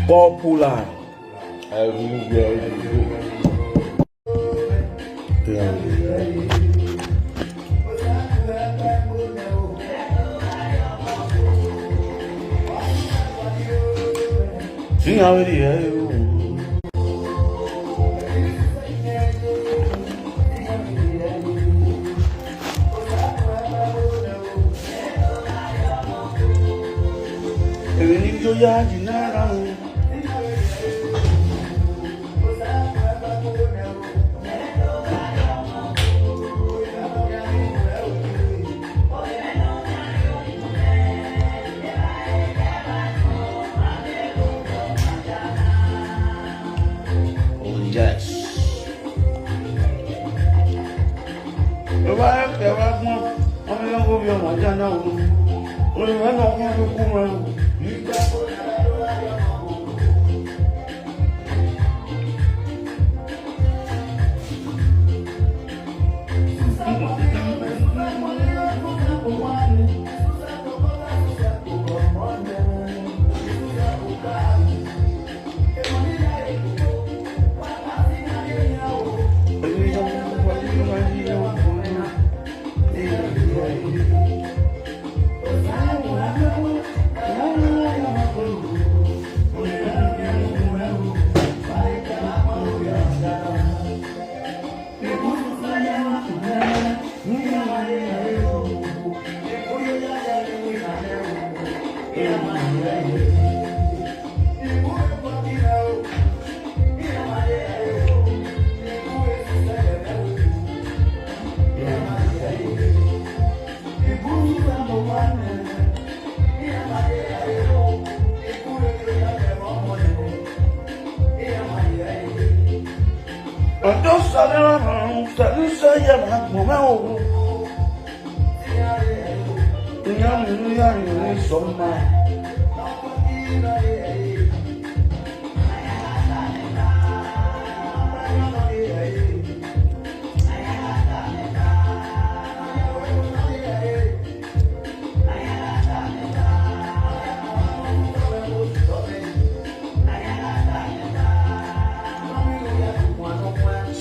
Popular. Sim, yes.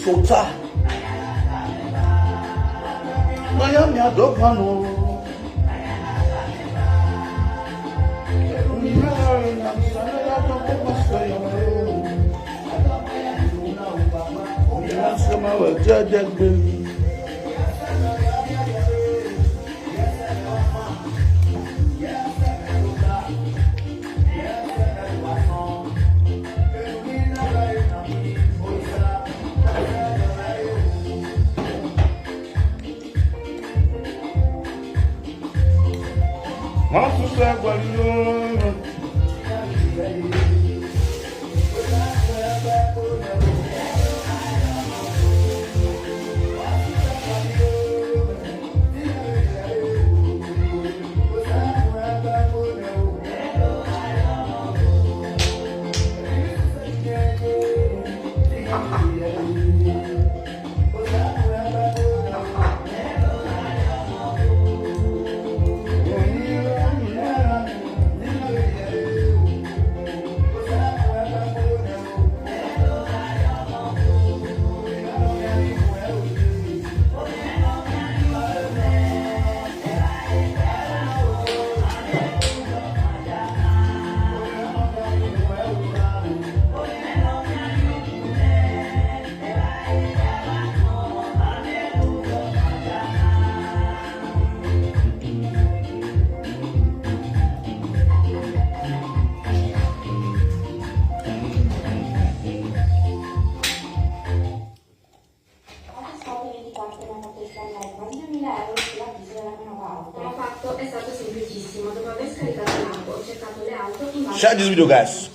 Sota. Miami adopano. Share this video, guys.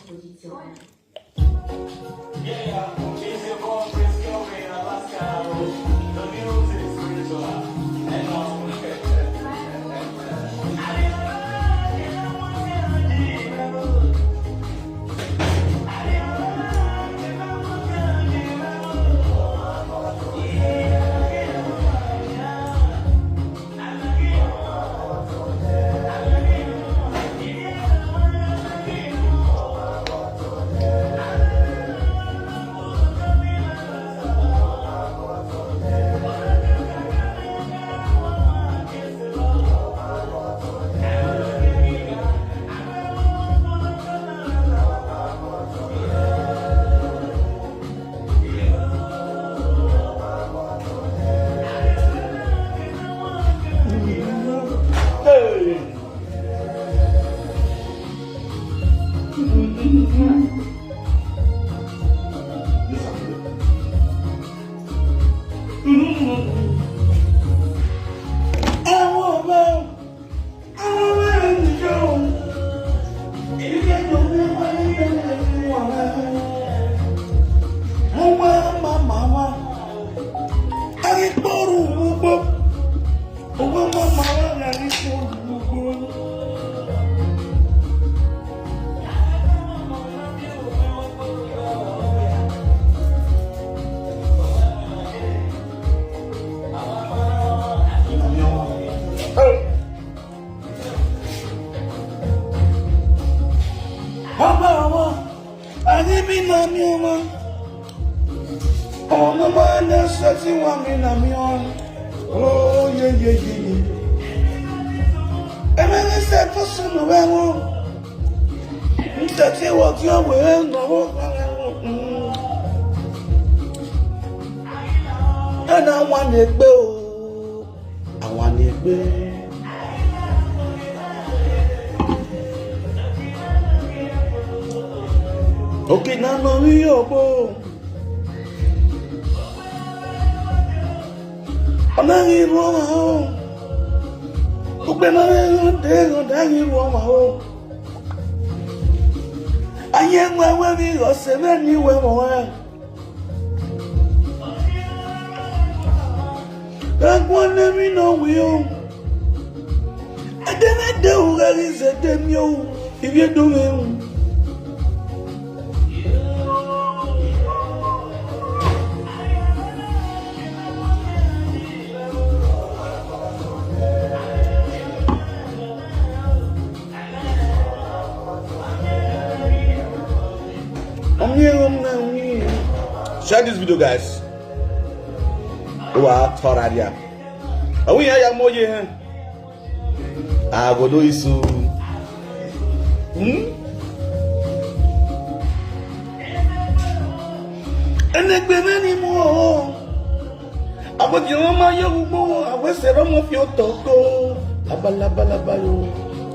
I didn't mean no me. Oh, no man, that's such one me na me on. Oh, yeah. And then I said, for some of them, that's what you're wearing. And I want it, boo. I want it, boo. Okay, now no me obo. Anangi ruwa ho. Ukbe na me de dangi ruwa ho. Aye nwa we o se me ni we mo wa. Agwa na mi no we o. Adena de o ga ri se de mi o. If you do me. Share this video, guys. Wow, Toradia. Are we here? Moje? I go do isu. And the baby more. I want you on my young boy. I was a rum of your toto. Abalabalabalo.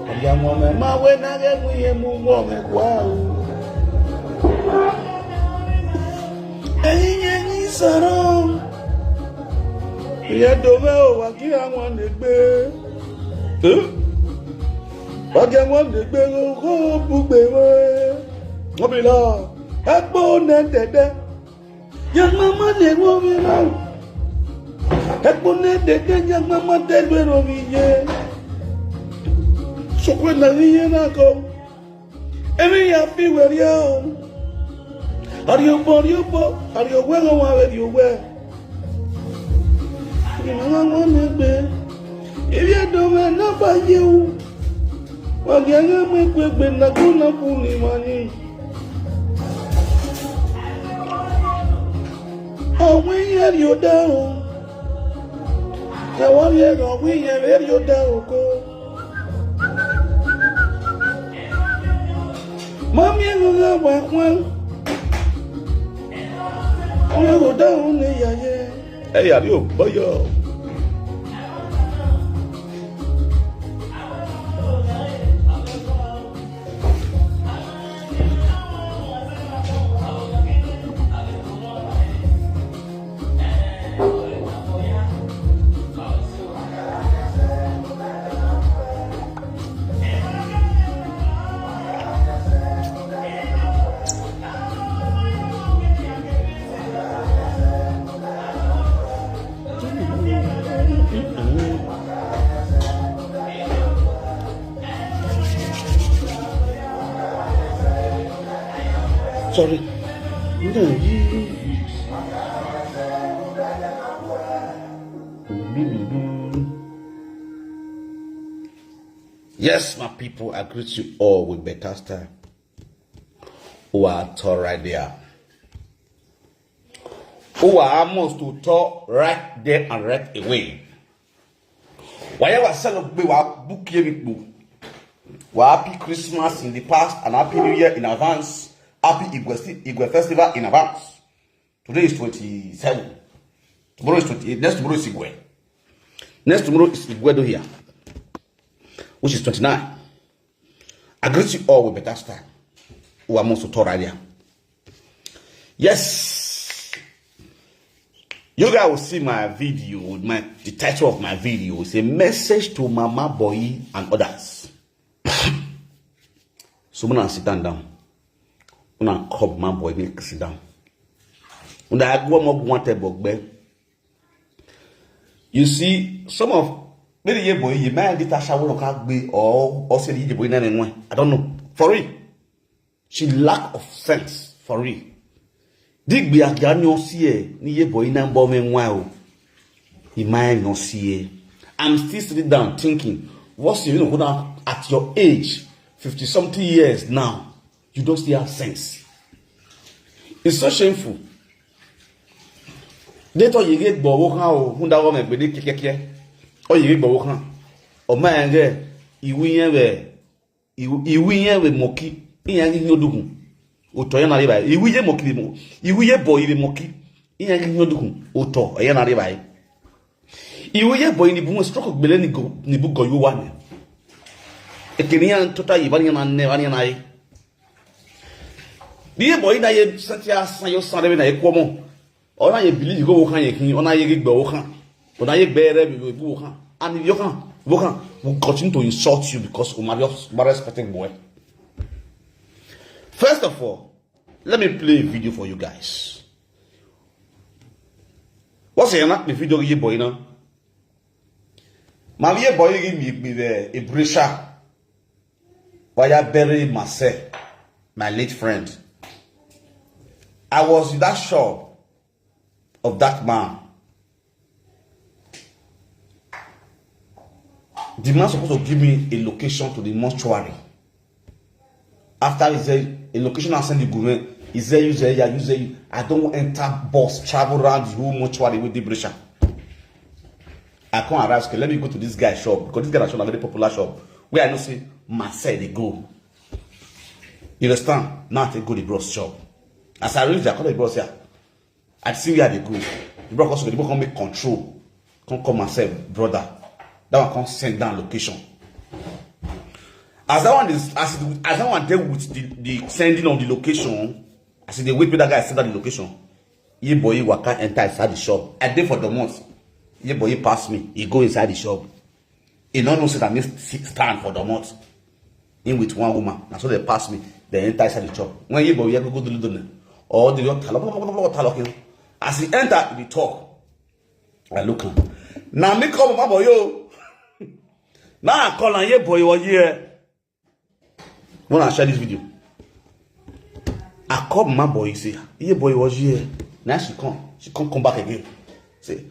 I am on my way. I get we move on. Wow. Ẹ̀yin sọ̀rọ̀ ìyẹn dòmẹ́ ò wá kí àwọn lè gbé wákẹ́ wọn lè gbé kó bùgbé wọ́n bí lọ ẹ̀pọ̀ nẹ́ẹ̀dẹ̀dẹ̀ yẹn mọ́mọ́ lè wọ́n mi lọ ẹ̀pọ̀ nẹ́ẹ̀dẹ̀dẹ̀ yẹn mọ́mọ́ tẹ́gbẹ̀rọ mi yẹ sọ̀kúrẹ́ náà yẹn náà kọ́ ẹ̀mí yà fi wẹ̀rí ọ̀. Are you well? Are you well? If you don't know about you, well, you make quick when the good of money. Oh, we had you down. The 1 year ago, we have you down. Mommy, you know well. Oh, go down there, Hey, are you, boy? Sorry. Yes, my people, I greet you all with better style. Who are tall right there. Who are almost to talk right there and right away. Why ever celebrate our book here? Happy Christmas in the past and Happy New Year in advance. Happy Igwe Festival in advance. Today is 27. Tomorrow is 28. Next tomorrow is Igwe. Next tomorrow is Igwedo here, which is 29. I greet you all with better style. Who are most to talk right here. Yes. You guys will see my video with the title of my video is a message to Mama Boy and others. So I'm gonna sit down. Una cop my boy make sit down. Una agwo mo wanted bogbe. You see, some of maybe ye boy, you might did a shower or say ye boy anyway. I don't know. For real. She lack of sense. For real. Dig be a ganyo see ni ye boy na bomb wow. He might not see. I'm still sitting down thinking, what's at your age, 50 something years now. You don't still have sense. It's so shameful. They thought you get Bowokan, who that woman, but they kick. Or you get Bowokan. Or my girl, you win with Moki. In your doom. Utoyana riba. You win Moki. You win boy the Moki. In your doom. Uto, Ayana riba. You win boy in the boom stroke of Belenigo, Nibugo, you want. A Kenyan total Ivanian and Nevanian. Dear boy, I such as your son in a quomo. Or I believe you go hang, or I get Bohan, or I bear with Bohan, and Yohan will continue to insult you because of my respecting boy. First of all, let me play a video for you guys. What's the video you boy now? My dear boy, give me the a brisha. Why I bury myself, my late friend. I was in that shop of that man. The man supposed to give me a location to the mortuary. After he said a location, I send the government. He said, you say, I don't enter bus, travel around the whole mortuary with the brisha. I can't arrive. Okay, let me go to this guy's shop because this guy's shop is a very popular shop where I know see Marseille they go. You understand? Now I take go to the bros shop. As I reach, I call the bros here. I see where they go. The bro also the bro can make control. Can't come myself, brother. That one can't send down location. As that one is as that one deal with the sending of the location, I see the wait for that guy send out the location. Ye boy waka enter inside the shop. I did for the month. Ye boy pass me. He go inside the shop. He don't know say that me stand for the month. In with one woman. And so they pass me. They enter inside the shop. When ye boy go do the or the talking. As he enter the talk, I look him. Now me come my boy yo. Now I call on ye boy was here. When I share this video, I call my boy. Say, ye boy was here. Now she can't come back again. Say,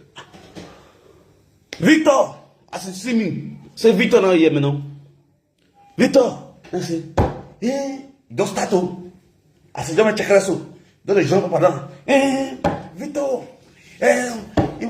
Victor, as you see me, say Victor now here me now. Victor, I say, hey, don't start to. I say, don't check it out. Don't jump up and down. Victor, you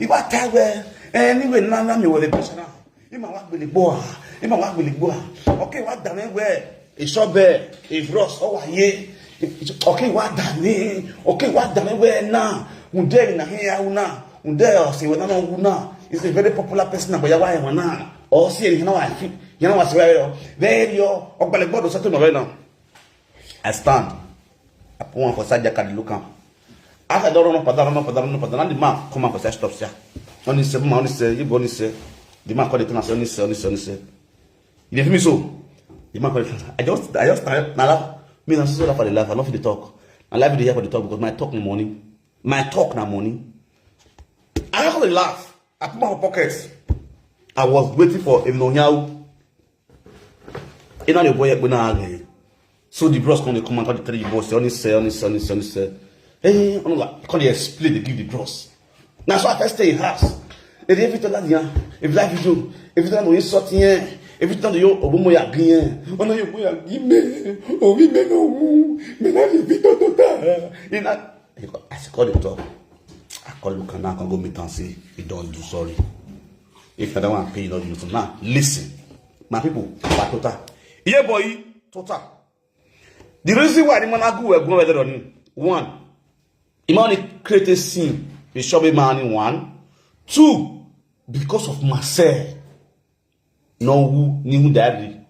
want tag where anyway now me with the person. You might work with the boy. You might work with the boy. Okay, what done where? A shop there, a bros. Oh yeah. Okay, what done? Okay, what done where now? Unde na here una. Unde say we na una. It's a very popular person but ya why na. Or see you know I feel. You know what's there yo. Okbalebo so to me now. I stand. I put one for side the card look am. After don't know padà the man come and for stop here. Only say you only say the man call the class only say. You dey feel me so? The man call the class. I just started now me na so for the life. I love the talk. I like the here for the talk because my talk na money. My talk na money. I don't really laugh. I put my pockets. I was waiting for a nonyao. You know the boy when I so the bros come and call the three boys. Only say. Hey, I'm like, can't you explain? They give the bros. Now so I first stay in house. They every time if life you do, every time you sort here, every time you obomo ya bien. Ona you boy give me, oh we me no, me na live it total. You know, I call the talk. I call look and I can go meet and say, you don't do sorry. If I don't want to pay you, don't do now. Listen, my people, total. Yeah, boy, total. The reason why the man I go weather on one. The man create a scene with Shobi man in one. Two, because of Marcel. No who knew daddy.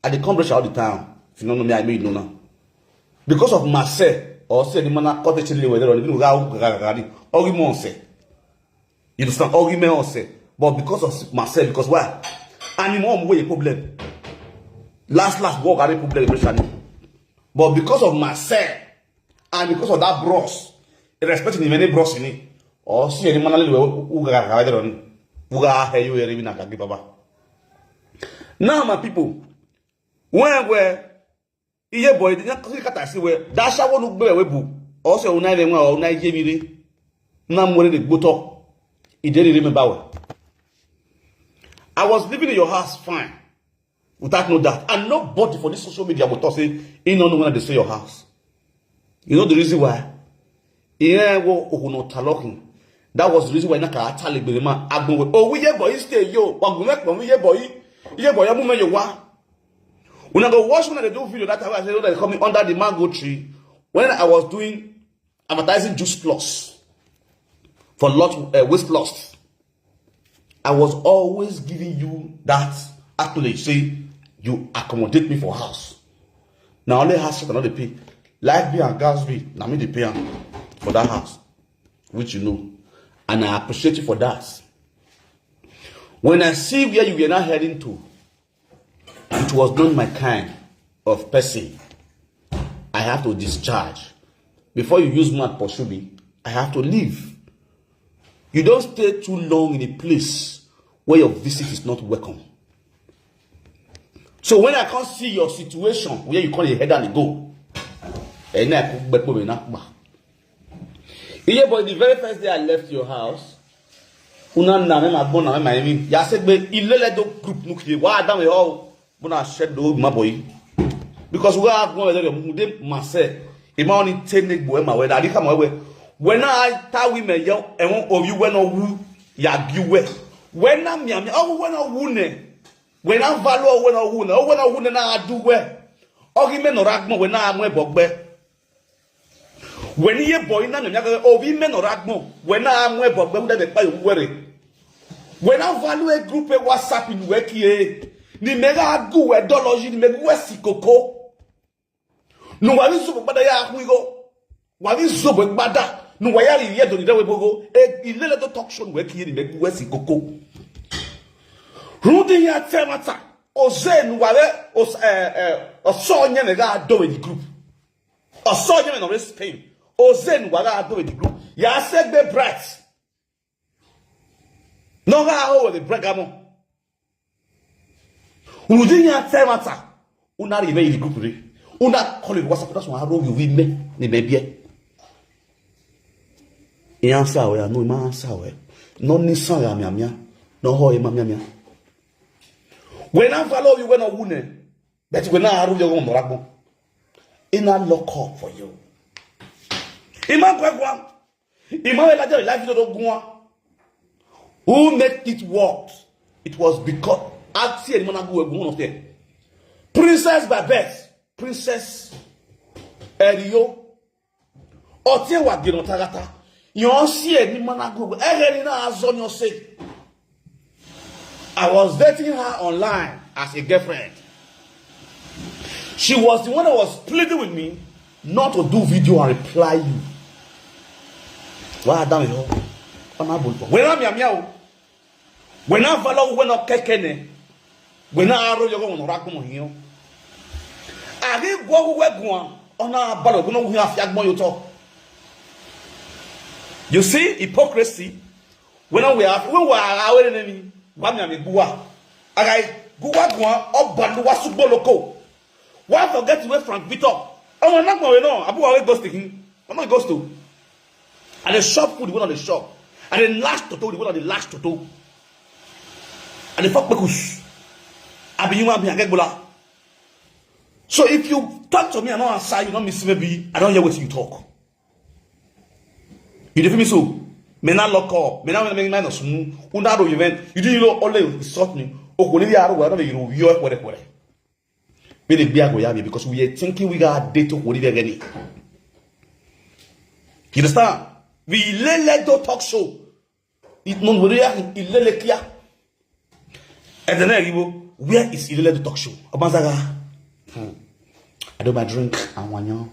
At the conference all the time. If you don't know me, I may know now. Because of Marcel, or say the man caught the children whether on the argument say. You understand? Argument say. But because of Marcel, because why? And more way problem. Last walk at the problem. But because of Marcel, and because of that bros, irrespective of many bros in it, or see any man who got on who got you even at the baba. Now, my people, where yeah boy, the see where that shall look better with also night and well, night Jamie. Now, when the boot he didn't remember. I was living in your house fine. without know that. And nobody for this social media will talk say, you don't know when they say your house. You know the reason why? That was the reason why Naka Tali Belema Agbo. Oh, we ye boy stay yo, Wagumek, we ye boy, you wa. When I go watch when they do video that time, I said they coming under the mango tree. When I was doing advertising juice plus for waste loss, I was always giving you that accolade. Say you accommodate me for house. Now only house I cannot pay. Light bill and gas bill, now me the pay for that house, which you know, and I appreciate you for that. When I see where you were now heading to, it was not my kind of person. I have to discharge. Before you use mouth pursue me, I have to leave. You don't stay too long in a place where your visit is not welcome. So when I can't see your situation where you call your head and go, and I put back over now. Yeah, but the very first day I left your house, una na me ma bon na me Miami. Ya said be ilele do group nuclear. Why down we all bona shed do my boy. Because we have one of mude mase. E ma only take boy ma we that come we. When I tell women young and one of you when wu ya biwe. When na miami oh when wu ne. When I value when wu ne. Oh when wu ne na adu we. O gi me no ragmo when na amwe bogbe. When ye boy na nyaka obi men oragmo when I am web of the pay worry. When I value a group of WhatsApp in Weki, ni mega go a dollar in me wesi coco. No one is so bad we go. What is so bad? No wayari yet on the way go a little talk show Weki in me wesi coco. Rudy ya temata o zen wale o sonya mega do in the group. O sonya no Spain. Ozen wala do the group. Ya said the bright. No ga ho the bragamo. Unudinya temata. Una rive the group re. Una call it WhatsApp that's one ro you me ni bebie. E answer we no ma answer we. No ni san ya miamia. No ho e miamia. When I follow you when I wune. But when I ro you go moragbo. Ina lock up for you. Who made it work? It was because Princess Babette, Princess Erio, Ote wa Genotagata. You see any manago, I was dating her online as a girlfriend. She was the one that was pleading with me not to do video and reply you. Why damn you? When I'm yamia, when I follow when I kekene, when I roll your own rakum here. I give go web one on our ballot, we have yak more you talk. You see hypocrisy when we are our enemy, Bamia Gua. I go one up Banduwa Suboloko. Why forget to wait Frank Victor? Oh, I'm not going on. Abu always goes to him. I'm not goes to. And the shop food, the one on the shop. And the last toto, the one on the last toto. And the fuck bekus. So if you talk to me and not answer, you don't miss maybe I don't hear what you talk. You defeat me so. Me not lock up. Me not make mine of smooth. Unado event. You didn't know all the sort me. Oh, when you are whatever you know, you're whatever. Because we are thinking we got data what again. You understand? We let the talk show. It non ilele kia. And then where is the talk show? Obanzaga. I do my drink and one.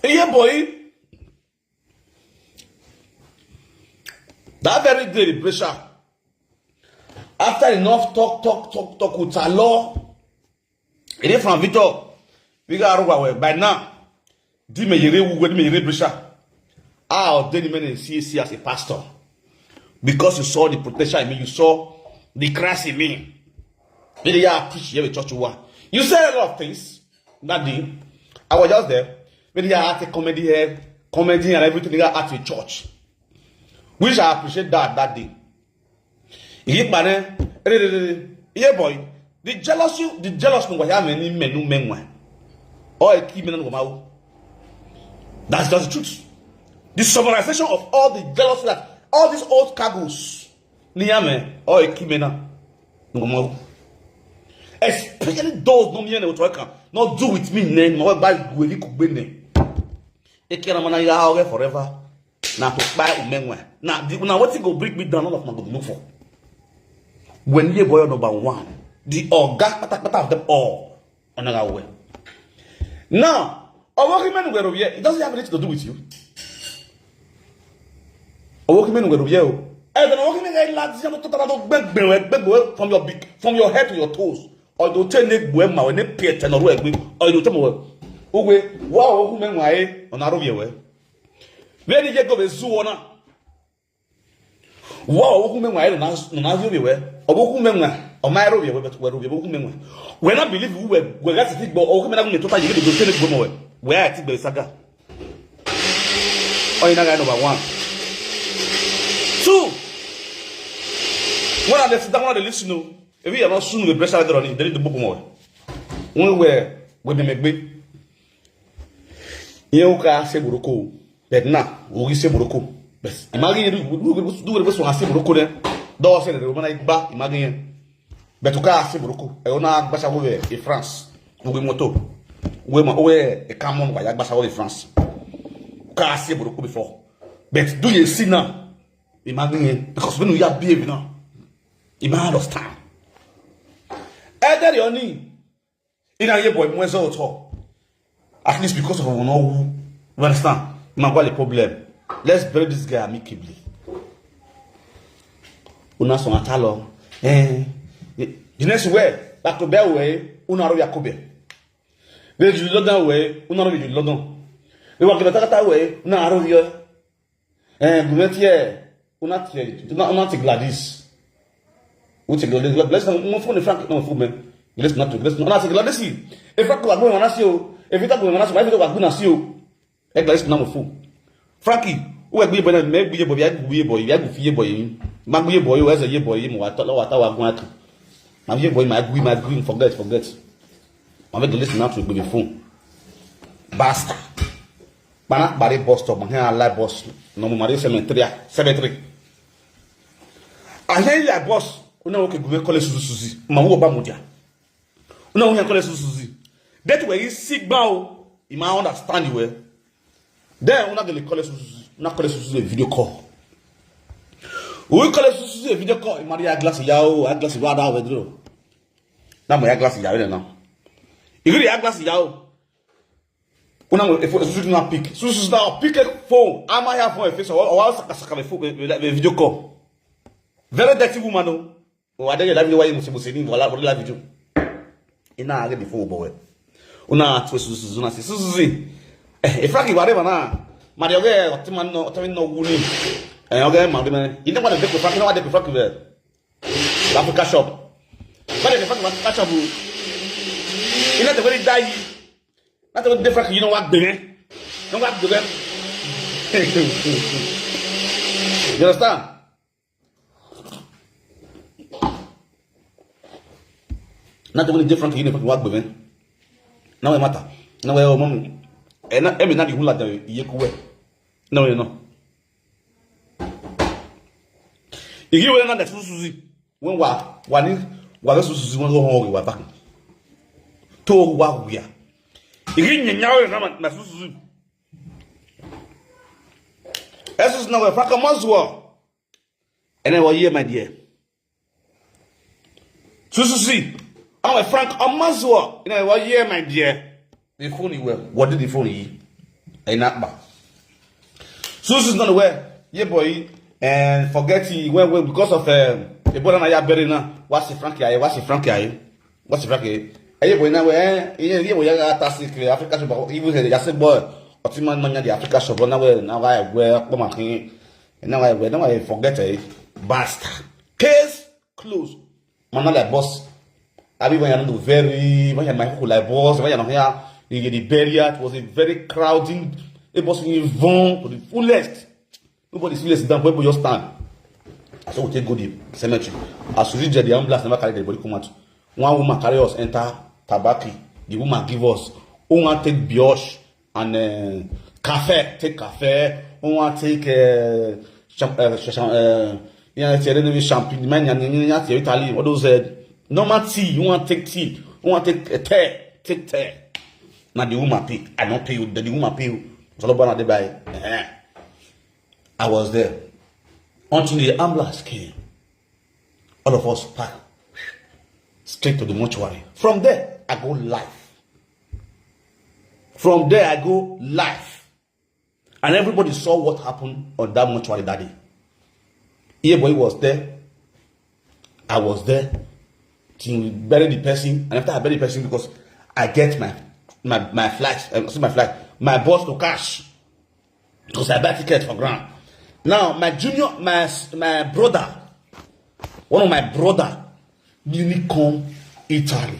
Yeah, boy. That very day, the pressure. After enough talk with our law, it is from Victor. We got over by now. Di me yere wu me yere pressure. I ordained men in CAC as a pastor because you saw the protection in me, you saw the Christ in me. Maybe you appreciate the church one. You said a lot of things that day. I was just there. Maybe you had a comedy here, comedy and everything at the church, which I appreciate that day. He bane. Yeah, boy. The jealous no why many men men. Or a key men go. That's just the truth. The summarization of all the jealousy that all these old cargoes. Niame or a key men go. Especially those no me not do with me name or by we could be name. It can manage forever. Now to buy umenwe. Now what go break me down all of my good look for. When you boy number one, the organ of them all another way. Now, a working man where over here, it doesn't have anything to do with you. A working man where over here, and a working man from your head to your toes, or you tell Nick Buema when they pay 10 or you tell me, oh, wow, woman, why on our way. When you go with Zuona, wow, woman, why not you or my robe, when I believe we were at the ball, or when to find you to go where I think the saga. Oh, you know, number one. Two, when I just don't want to listen to, if we are not soon with pressure on it, there is the book more. One where we make big. You can say Buroko, but now we say Buroko. Imagine you do the best one I say Buroko then. Don't say the Roman back, imagine. But to car say Buroko, I want to bash away in France. We moto. We ma away a common by bash away in France. Car say Buroko before. But do you see now? Imagine because when we are behaving now, imagine us time. Either your knee in a year boy, more so talk. At least because of our know, you understand? What the problem? Let's bury this guy amicably. Una son atalo. The next way, back to bear way, una ro Yakobe. The London way, una ro London. The work that way, una ro yo. Gumetier, una Gladys. Which is let's not phone Frank no fool man. Let's not Gladys. If Frank was going on us you, if you talk going on us, why you was going to see you? Let's not fool. Frankie, who are being maybe a boy, you boy, my boy, who has a year boy, I thought what I was going to. My year boy, my green, forget. I'm going to listen now to the phone. Basta. Banak bari boss stop, my hair live boss, no more cemetery. I hear you, boss. Una okay go call Suzy. Ma wo ba modia. Una wo call Suzy. That way you sick bow, you might understand you well. Then una go call Suzy. Una call Suzy a video call. We call Suzy a video call. Maria glass yao, a glass wada we do. Na mo ya glass yao now. You get ya glass yao. Una if Suzy na pick. Suzy na pick a phone. Am I have phone face or saka le phone video call. Very dirty woman no. O adele la video wa musibuseni voilà pour la video. Ina age before boy. Una atwe Suzy na Suzy. E Frankie whatever na. Mario ge otiman no wuni. Okay, man. You know what the Frankie no what the Frankie there. Africa shop. But the Frankie Africa shop. You know the very die. Not the different you know what bene. No what do them. You understand? Not only different you know what bene. Now it matter. Now we mom. And not every night you like the yekuwe. No you know. You hear that Suzy when wa Suzy when go home we back. To wa we are. You hear nyawo na Suzy. Jesus na we Frank Mazwa. And then what year my dear. Suzy. I'm a Frank Mazwa. You know what year my dear. The phone you were. What did the phone you? A not back. Suzy's not aware. Yeah boy. And forget he well because of the brother na ya bury na what's the Frankie eh boy na we eh we ya taxi Africa shop even say ya say boy otima no nya the Africa shop na we come and now I forget basta case closed man like boss abi when you know very when you my like boss when you know here the barrier it was a very crowding it was involved to the fullest. Nobody's feeling down where you stand. I said, we take go the cemetery. As we reach there, the ambulance never carry the body come out. One woman carry us enter Tabaki. The woman give us. One take brioche and cafe. Take cafe. One take champagne. Italy. What those normal tea. You want take tea. You want take tea. Take tea. Now the woman pay. I don't pay you. The woman pay you. I was there until the ambulance came. All of us packed straight to the mortuary. From there, I go live. From there, I go live. And everybody saw what happened on that mortuary that day. Boy was there. I was there. To bury the person. And after I bury the person, because I get my flight, my boss to cash. Because I buy ticket for ground. Now, my brother, one of my brother, newly come Italy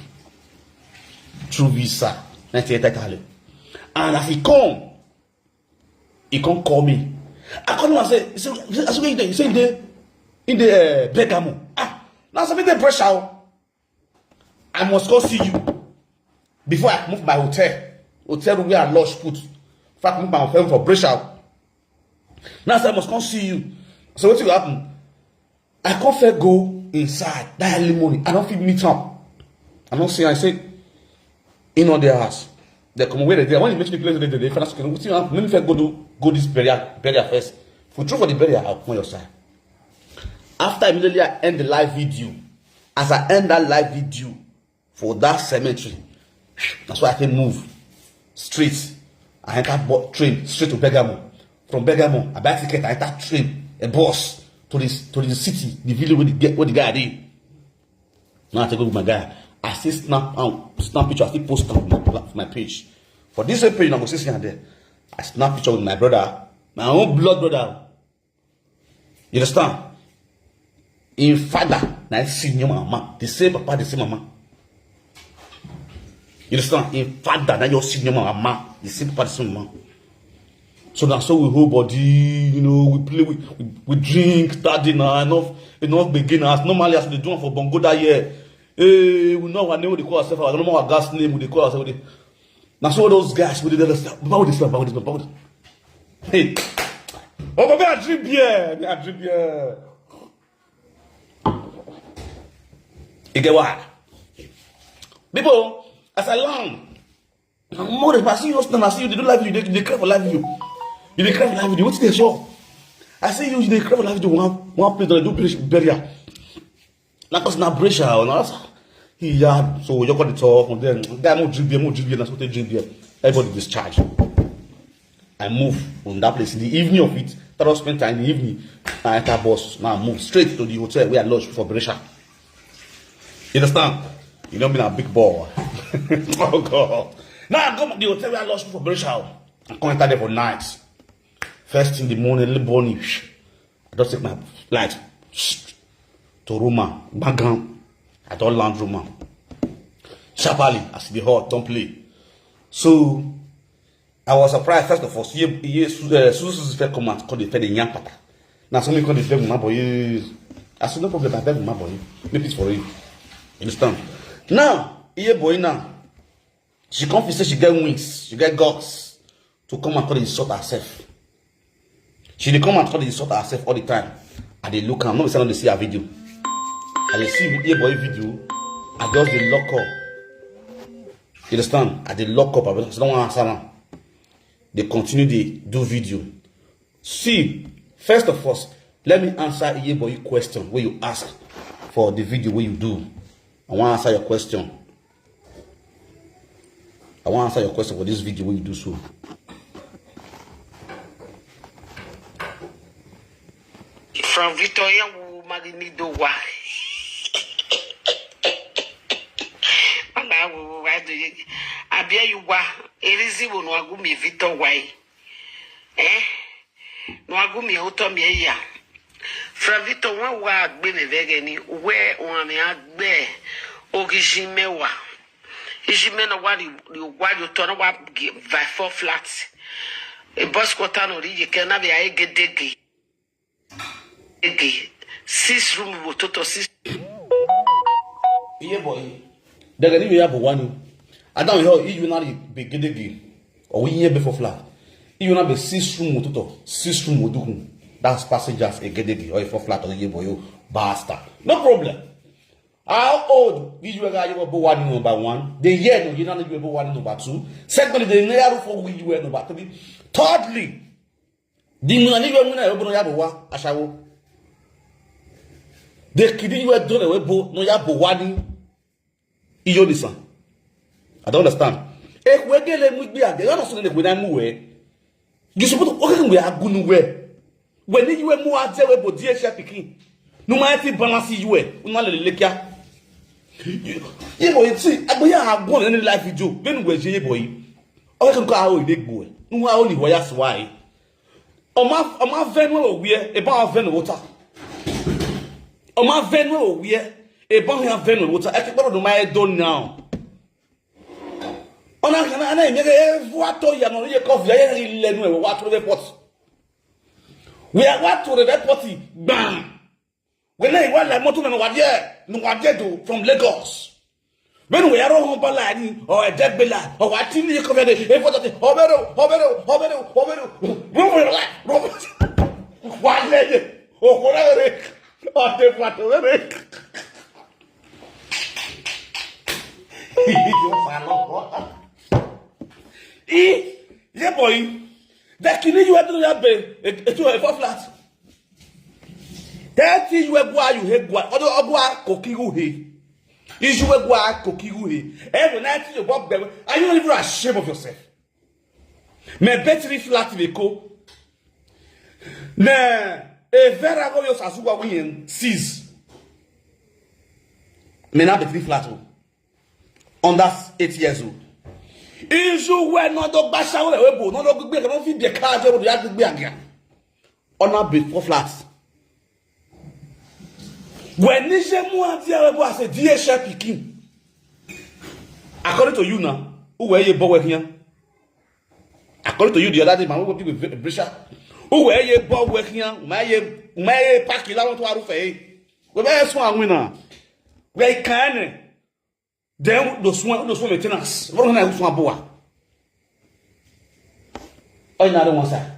through visa, 98 Italy. And as he come call me. I call him and say, he said, in the Bergamo. Now something the pressure. I must go see you before I move my hotel room where I lodge put. In fact, move my hotel for pressure. Now I must come see you. So what will happen? I can't fair go inside that early morning. I don't feel meet up. I don't see. I say, in on their house. They come away there. When you mention the place, they first can. Let me first go this burial first. For true for the burial, I'll come on your side. After immediately I end the live video, as I end that live video for that cemetery, that's why I can move straight. I enter train straight to Bergamo. From Bergamo, I buy ticket. I enter train, a bus to the city, the village where the guy did. Now I take go with my guy. I still snap picture. I still post on my page. For this same page, I'm going to see there. I snap picture with my brother, my own blood brother. You understand? In father, na senior mama, the same papa, the same mama. You understand? In father, na your senior mama, the same papa, the same mama. So now, so we whole body, you know, we play, we drink, that dinner, enough beginners. Normally, as we do for Bongo that year, we know our name, we call ourselves, I don't know our gas name, we call ourselves. Now, so those guys, we did about this. Hey, oh, baby, I drink beer. You get what? People, as I learn, more than I see you, I see you, they do live video, they cry for live video. You cry for live video, what's the show? I see you, they cry for live video, one place that they do burial. Like us now, pressure, or not. Yeah, so you got the talk, and then they more drink beer, that's what they drink beer. Everybody discharge. I move from that place in the evening of it. That was spent time in the evening. I enter bus, now I move straight to the hotel where I lodge for pressure. You understand? You don't mean a big boy. Oh God. Now I go to the hotel where I lost for pressure. I come enter there for nights. First in the morning, little bunny. I just take my flight to Roma. Bagan. I don't land Roma. Sharply, as the hot, don't play. So I was surprised first of all. Suzu's first command called the third young pata. Now somebody called the third my boy. I said no problem, I beg my boy. Maybe it's for you. You understand? Now, here boy now. She confesses she get wings, she get guts to come and call it sort herself. She dey come and call it sort herself all the time. I dey look am, no be say I no dey see her video. I dey see here boy video. I just dey lock up. You understand? I dey lock up. I don't want to answer now. They continue to do video. See, first of all, let me answer here boy question where you ask for the video where you do. I want to answer your question. I want to answer your question for this video when you do so. From Victoria, Magnido, why? I bear you why. Elizzy will not go me Victor why. No, I go me out of me. From Victor, one word been a vegan, where one may add bear, Ogishimewa. Ishimena what you turn up by 4 flats. A bus quotano, you can have a 6 room wo total 6. Yeah, boy. They're going to have one. I don't know if you not be giddy or we year before flat. You not be 6 room total 6 room do. That's passengers a giddy or for flat or a boy bastard. No problem. How old did you guys ever one number 1? The year no you not ever one number 2. Secondly, the year for we you were number 3. Thirdly, the money you want to open yabowa ashawo. The kid you were doing a webo no yabowani. Iyo listen. I don't understand. If we get them with me, they don't understand when I move. You suppose to okay we are good way. When you were more at the web, dear Shapikin. No matter balance you were, not lekia. You boy, see, I have gone any life with you. When we're J boy, I can call a big boy. No, only why that's why. On my venom, we are about venom water. On my venom, we are about venom water. I can go to my door now. On a canal, what to you know, you coffee, I let what to the pot. We are what to the potty, bam. When I want like Motu and Wadia from Lagos. When we are on Balani or a dead bella or what TV you covered it, Hobero, one lady or whatever, or the whatever. Yeah, boy. That can you have to have a flat. 30 you have why you hate what other Ogwa Kokigu he. Is you have why Kokigu he. Every night you walk there. Are you even ashamed of yourself? Me better flat vehicle. Nah, a very go your Sasuga win sees. Me not be flat. On that 8 years old. Is you were not the basha or webo, not a good big, I don't feel the car to the other big again. On a bit for flats. When Nijemu was a dear Shapikin. According to you now, who were you born here? According to you, the other day, my people with Brisha. Who were you born here? My packy down to our face. Well, that's one winner. They can. Then those maintenance. What can I do for a boy? Another one, sir.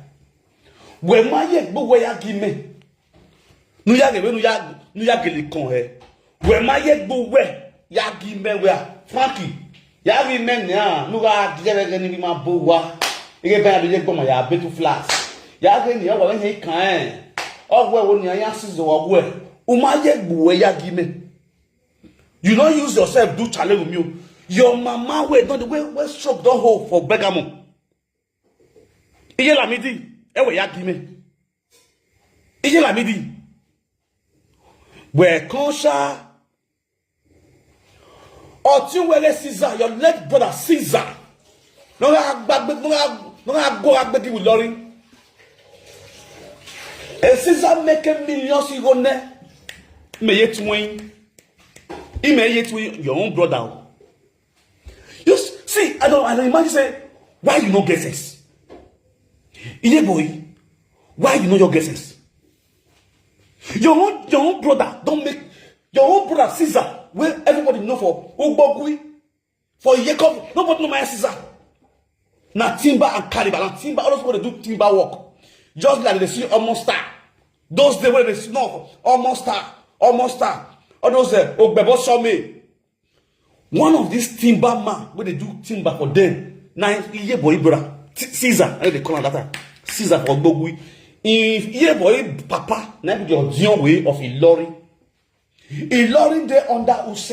When my yet boy give me. No yag con he. When my yet boy yagi me where Frankie. Yagi men ya no ga get any my boy. You get the leg my bit flats. Yagi ya when he can. Oh, well, when your asses or where. My yet boy yagi me. You don't use yourself, do challenge with you. Your mama wait, not the way stroke don't hold for Begamo. Iye la midi, ewe ya gime. Iye la midi. Where consha. Or you were Caesar, your late brother Caesar. No go back with Lori. And Caesar make millions you go ne. May it win. He may yet with your own brother. You see, I don't imagine say, why you no get sense? Iye boy, why you know your guesses? Your own brother don't make your own brother Caesar, where everybody know for Ugbogui, for Jacob, nobody know my Caesar. Now timber and caliber, and timber always want to do timber work. Just like they see almost star. Those days when they see no almost star. All those Ogbebo saw me. One of these timber man, when they do timber for them, now Iye boy brother Caesar, they call him that Caesar for Ogbogui. If Iye boy papa, now be your dear way of Ilori. Ilori there under Use.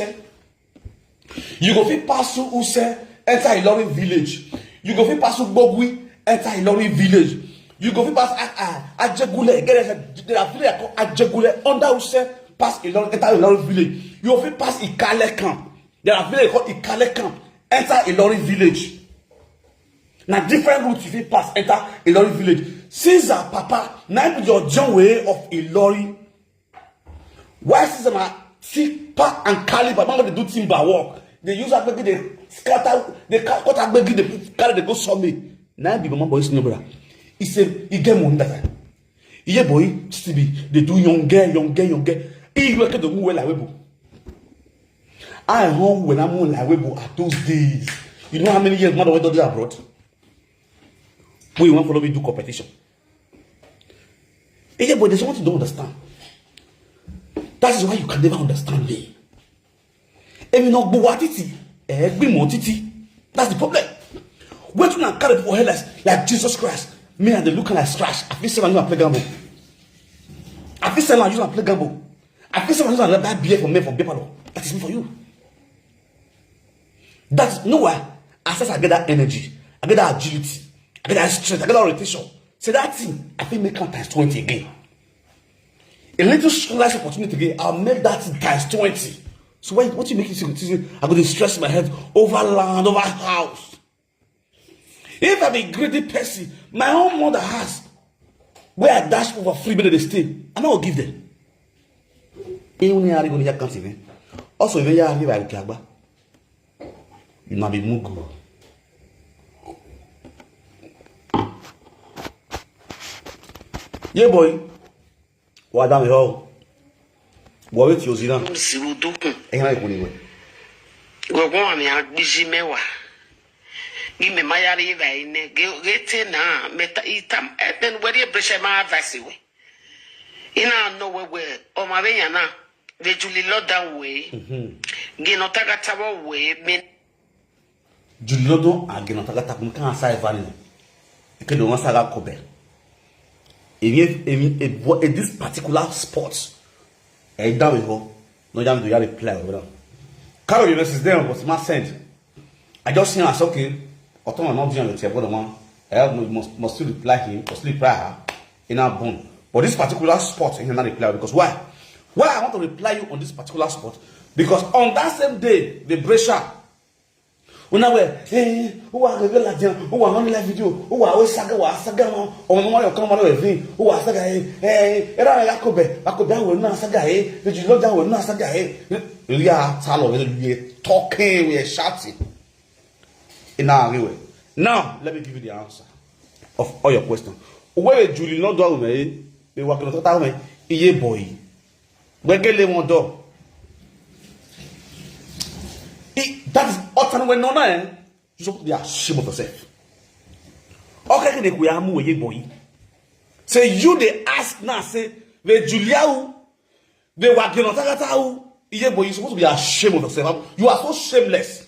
You go fit pass through Use, enter Ilori village. You go fit pass through Ogbogui, enter Ilori village. You go fit pass Ajegule, there are village called Ajegule under Use. Pass Ilori, enter Ilori village. You will pass Ikale camp. There are village called Ikale camp. Enter Ilori village. Now different routes if you pass, enter Ilori village. Caesar Papa, now your John way of Ilori. Why Caesar na Sipa and Caliber, now they do timber work. They use agbegi, they scatter, they cut agbegi, they carry, they go summit. Now be mama boys no brother. He said, he get money that time. Yeah, boy, still be they do younger. You work the well like webo. I home when I'm on like webo at those days. You know how many years mother went to abroad? We want follow me do competition. Yeah, but there's something you don't understand. That is why you can never understand me. If you not go at it, that's the problem. When you not carry for hell like Jesus Christ, me and the looking like scratch. I feel someone you play gamble. I feel someone you play gamble. I feel someone you buy beer for me for paper. That is me for you. That's nowhere. As I get that energy, I get that agility, I get that strength, I get that orientation. So that thing, I feel make times 20 again. A little slice opportunity again, I'll make that times 20. So what you make it I'm going to stress my head over land, over house. If I'm a greedy person, my own mother has where I dash over 3 minutes they stay, I'm not give them. Also, if you are here, you might be mugu. Yeah, boy. What damn hell? What with you, Zina? Si vous tout. Et on a écouté. Gogo mi a bisi mewa. Gi me mayari va ine. Gete na meta itam eten where pressure ma advice we. Ina no we o ma benya na de Julie Lodan we. Gi no taga tawo we me. Julie Lodan a gi no taga tawo kan sa evani. E ke do wan saga kobe. In this particular sport, I down with her. No jam do you have a play over there. Carol University is there, but my sent. I just seen us okay. I told my mom to the table one. I must still reply him, must reply her in our bone. But this particular sport, I cannot reply because why? Why I want to reply you on this particular sport? Because on that same day, the pressure. When I were, who are the Latin, who are on live video, who are Saga, or no one come out of me, who are Saga, Era Yakobe will not Saga, did you know that will not Saga? We are talking, we are shouting in our way. Now, let me give you the answer of all your questions. Where Julie not do me, they were going to tell me, ye boy, where get them on door. That is utterly when no man. You should be ashamed of yourself. Okay, they we are moving, boy. Say you they ask now, say the Julia, they were going to tell you, boy, you're supposed to be ashamed of yourself. You are so shameless.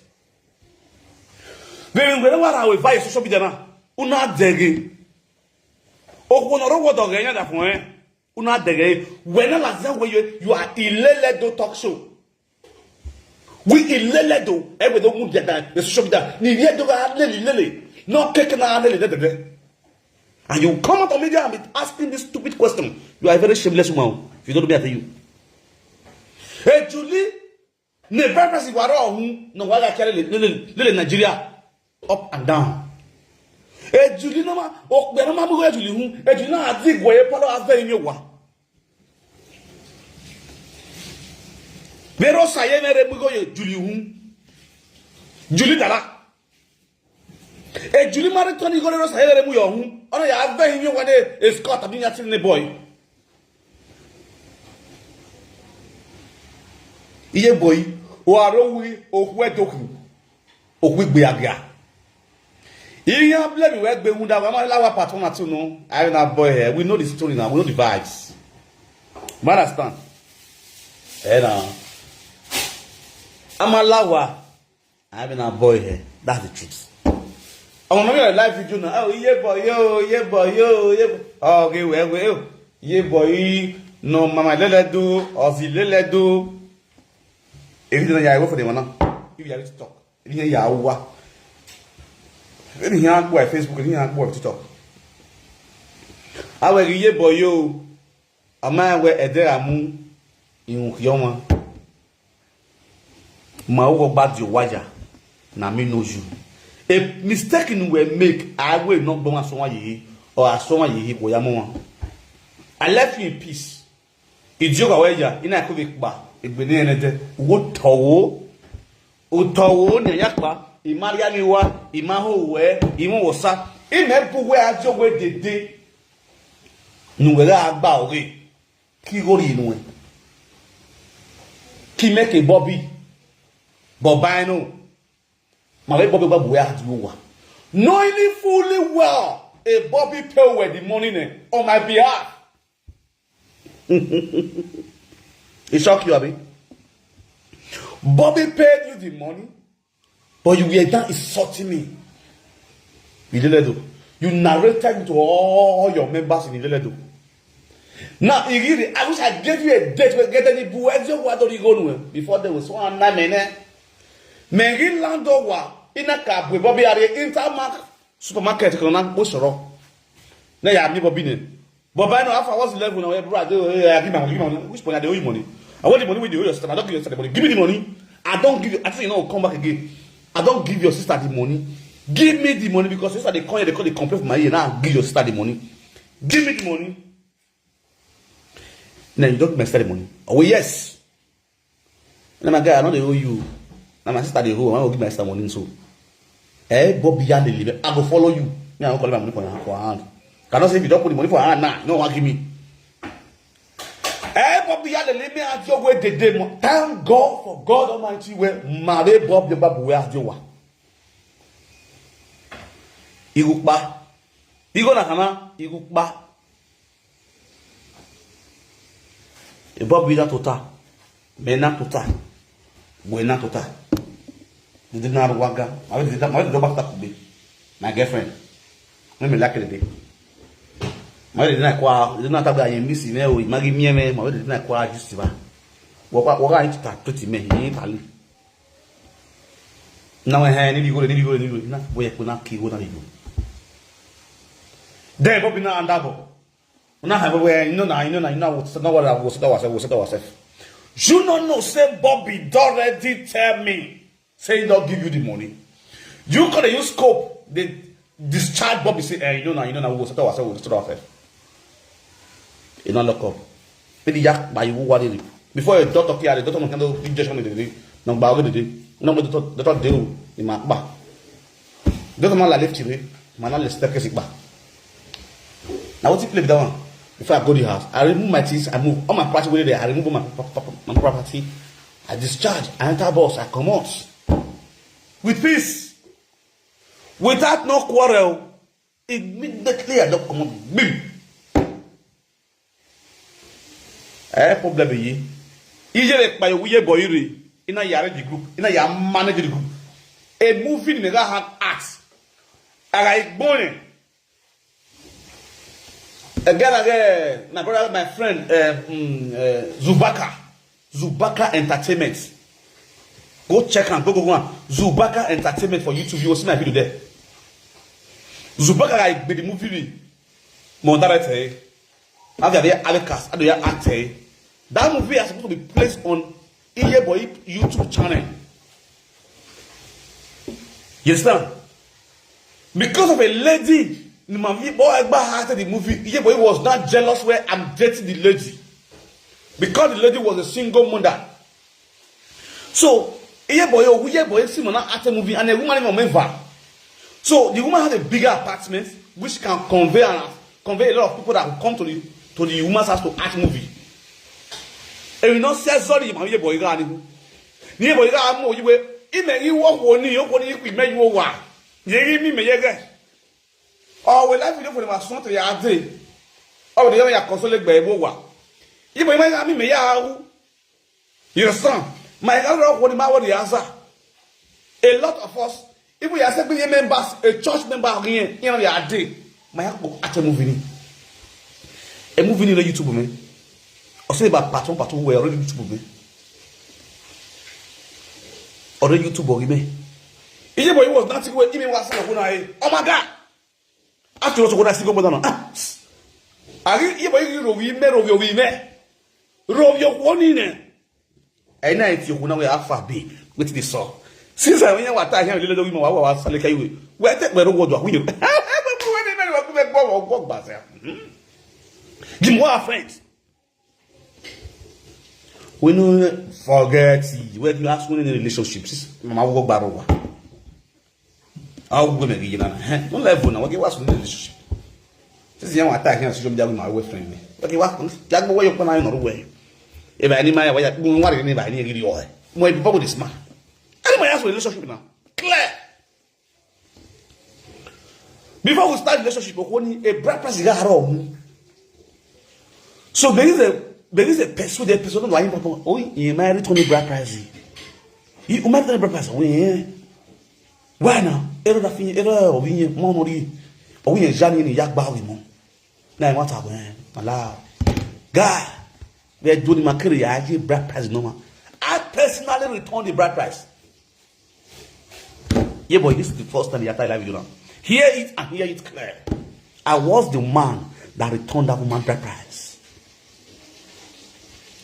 Then whenever I will buy social media now, una dege. Okunoro what dog any that point. Una dege. Whenever you are ilele talk show. We ilele do every do mu get the social media ni ye do ga lele no keke na lele. And you come out of media and be asking this stupid question. You are a very shameless woman. If you don't be at you. Hey Julie, ne purpose you are wrong. No why carry lele Nigeria up and down. Hey Julie no ma o gbe no ma bu Julie hu. Hey Julie na adi gwe polo ave yin wa. Vero saye mere bugo ye Julie hu. Julie dala. E Julie mari Tony go ro saye mere mu yo hu. Ona ya ave yin wa de escort abi nya tin ne boy. Iye boy o arowi o hu edoku. O hu gbe aga. Iye blame we gbe hu da wa ma lawa part 1 and 2 no. I na boy here. We know the story now. We know the vibes. You understand? Now. I'm a lawa. I'm in a boy here. That's the truth. I'm gonna make a live video now. Oh, yeah, boy, yo, yeah, boy, yo, yeah. Oh, okay, well, yeah, boy. No, mama, let do, or the let do. If you don't go for them now, if you have to talk, if you have what, if you have go Facebook, if you have go TikTok. I will yeah, boy, yo. A man where a day amu in Yoma. Ma wo bad your waja na me know you. A mistake we make, I will not go as someone ye or as someone ye go yamo. I left you in peace. Ijoga weja ina kubik ba igbeni enete wo towo ne yakpa imaria ni wa imaho we imu wosa imebu we ajo we dede Nuwera agba ore. Ki gori inwe. Ki make a Bobby. Bobino. My Bobby Babu where had you wa. Knowing fully well a Bobby pay where the money on my behalf. It shock you, Abi? Bobby paid you the money, but you were done insulting me. You narrated to all your members in Ileledo. Now, I wish I gave you a date to get any buwezi before there was one nine. Mary Lando wa in a cab with Bobby at the Intermark supermarket. Now, you have me Bobby. But by now, after I was 11, I give my which point I owe you money. I want the money with you. I don't give you the money. Give me the money. I don't give you. I think you know, come back again. I don't give your sister the money. Give me the money because sister they call the complaint for my ear. Now give your sister the money. Give me the money. Now you don't give my sister the money. Oh yes. Now my guy, I know they owe you. Now my sister they owe. I will give my sister money so. Go beyond the limit. I will follow you. Now I will call my money for her hand. Cannot say if you don't put the money for her hand now. No one give me. Bob the other limit at your way the day. Thank God for God Almighty where my Bob the Babu where you are. Igukba. Igona kana igukba. E Bob vida tota. Mena tota. Buena tota. Did not waga. I will go back to be my girlfriend. Let me like it. My didn't qua did not have a missing mail with Maggie Meme, my did not qua just to what I start pretty me in Italy. Now I had any good, not where I could not keep what I do. There, Bobby, now and double. Now, have a way, what I was. You don't know, say Bobby already tell me, say don't give you the money. You could use scope, they discharge Bobby, say, you know, was you don't look up. Maybe yak by you what it is. Before a doctor care, the doctor can do injection in the day. No bag the day. No, the doctor do in my back. Doesn't matter left you, my knowledge step back. Now, what's it play down? Before I go to the house, I remove my things, I move all my property with there, I remove my property, I discharge, I enter boss, I come out. With peace. Without no quarrel, immediately I don't come out. Bim! Problem yi. Ije by we boy in a yard group, in a young manager group. A movie in the hand acts. I like boning. Again, my brother, my friend, Zubaka Entertainment. Go check and go on. Zubaka Entertainment for YouTube. You will see my video there. Zubaka like the movie. Mondarete. I got the Alekas. I do your actor. That movie is supposed to be placed on Iyeboy YouTube channel. You understand? Because of a lady. The movie, Iyeboy was not jealous where I'm dating the lady. Because the lady was a single mother. So, Iyeboy see an actor movie and a woman in member. So, the woman had a bigger apartment which can convey a lot of people that will come to the woman's house to act movie. And you know, say sorry, my Iyeboy got it. Iyeboy got more. You walk on you, we made you over. You give me, oh, we like video for the son to the other day. Oh, the other console by Bowa. You may have me, your son. My other what about the answer? A lot of us, if we are accepting members, a church member here, you know, the other day, my uncle at a movie. A movie in the YouTube, man. Or say about patron, we already YouTube, man. Already YouTube, man. If it was not even was oh my God. After what I see go down. I give you we rob your one in it. And night you know we are far big with this song. Since I went what I have a little woman, I was like you. Where take where would you? Give me our friends. We know forget when you ask one in relationships. My work barrow. I'll go again. Don't level now. What was in the relationship? This is young attack here, so my way friend. Okay, what? Jack, where you come out of way? If I need my way, I'm going to never need you all. My people this man. Anybody else with relationship now? Clear. Before we start relationship, a bride price is home. So there is a person, the person lying papa. Oh, you married Tony bride price. You married Tony bride price. Why now? Error that thing, error of you, money. Oh, we are Johnny in Yak Bowie. Now what happened? Allow. God, they're doing my career. I give bride price no more. I personally return the bride price. Yeah, boy, this is the first time the entire life you know. Hear it and hear it clear. I was the man that returned that woman bride price.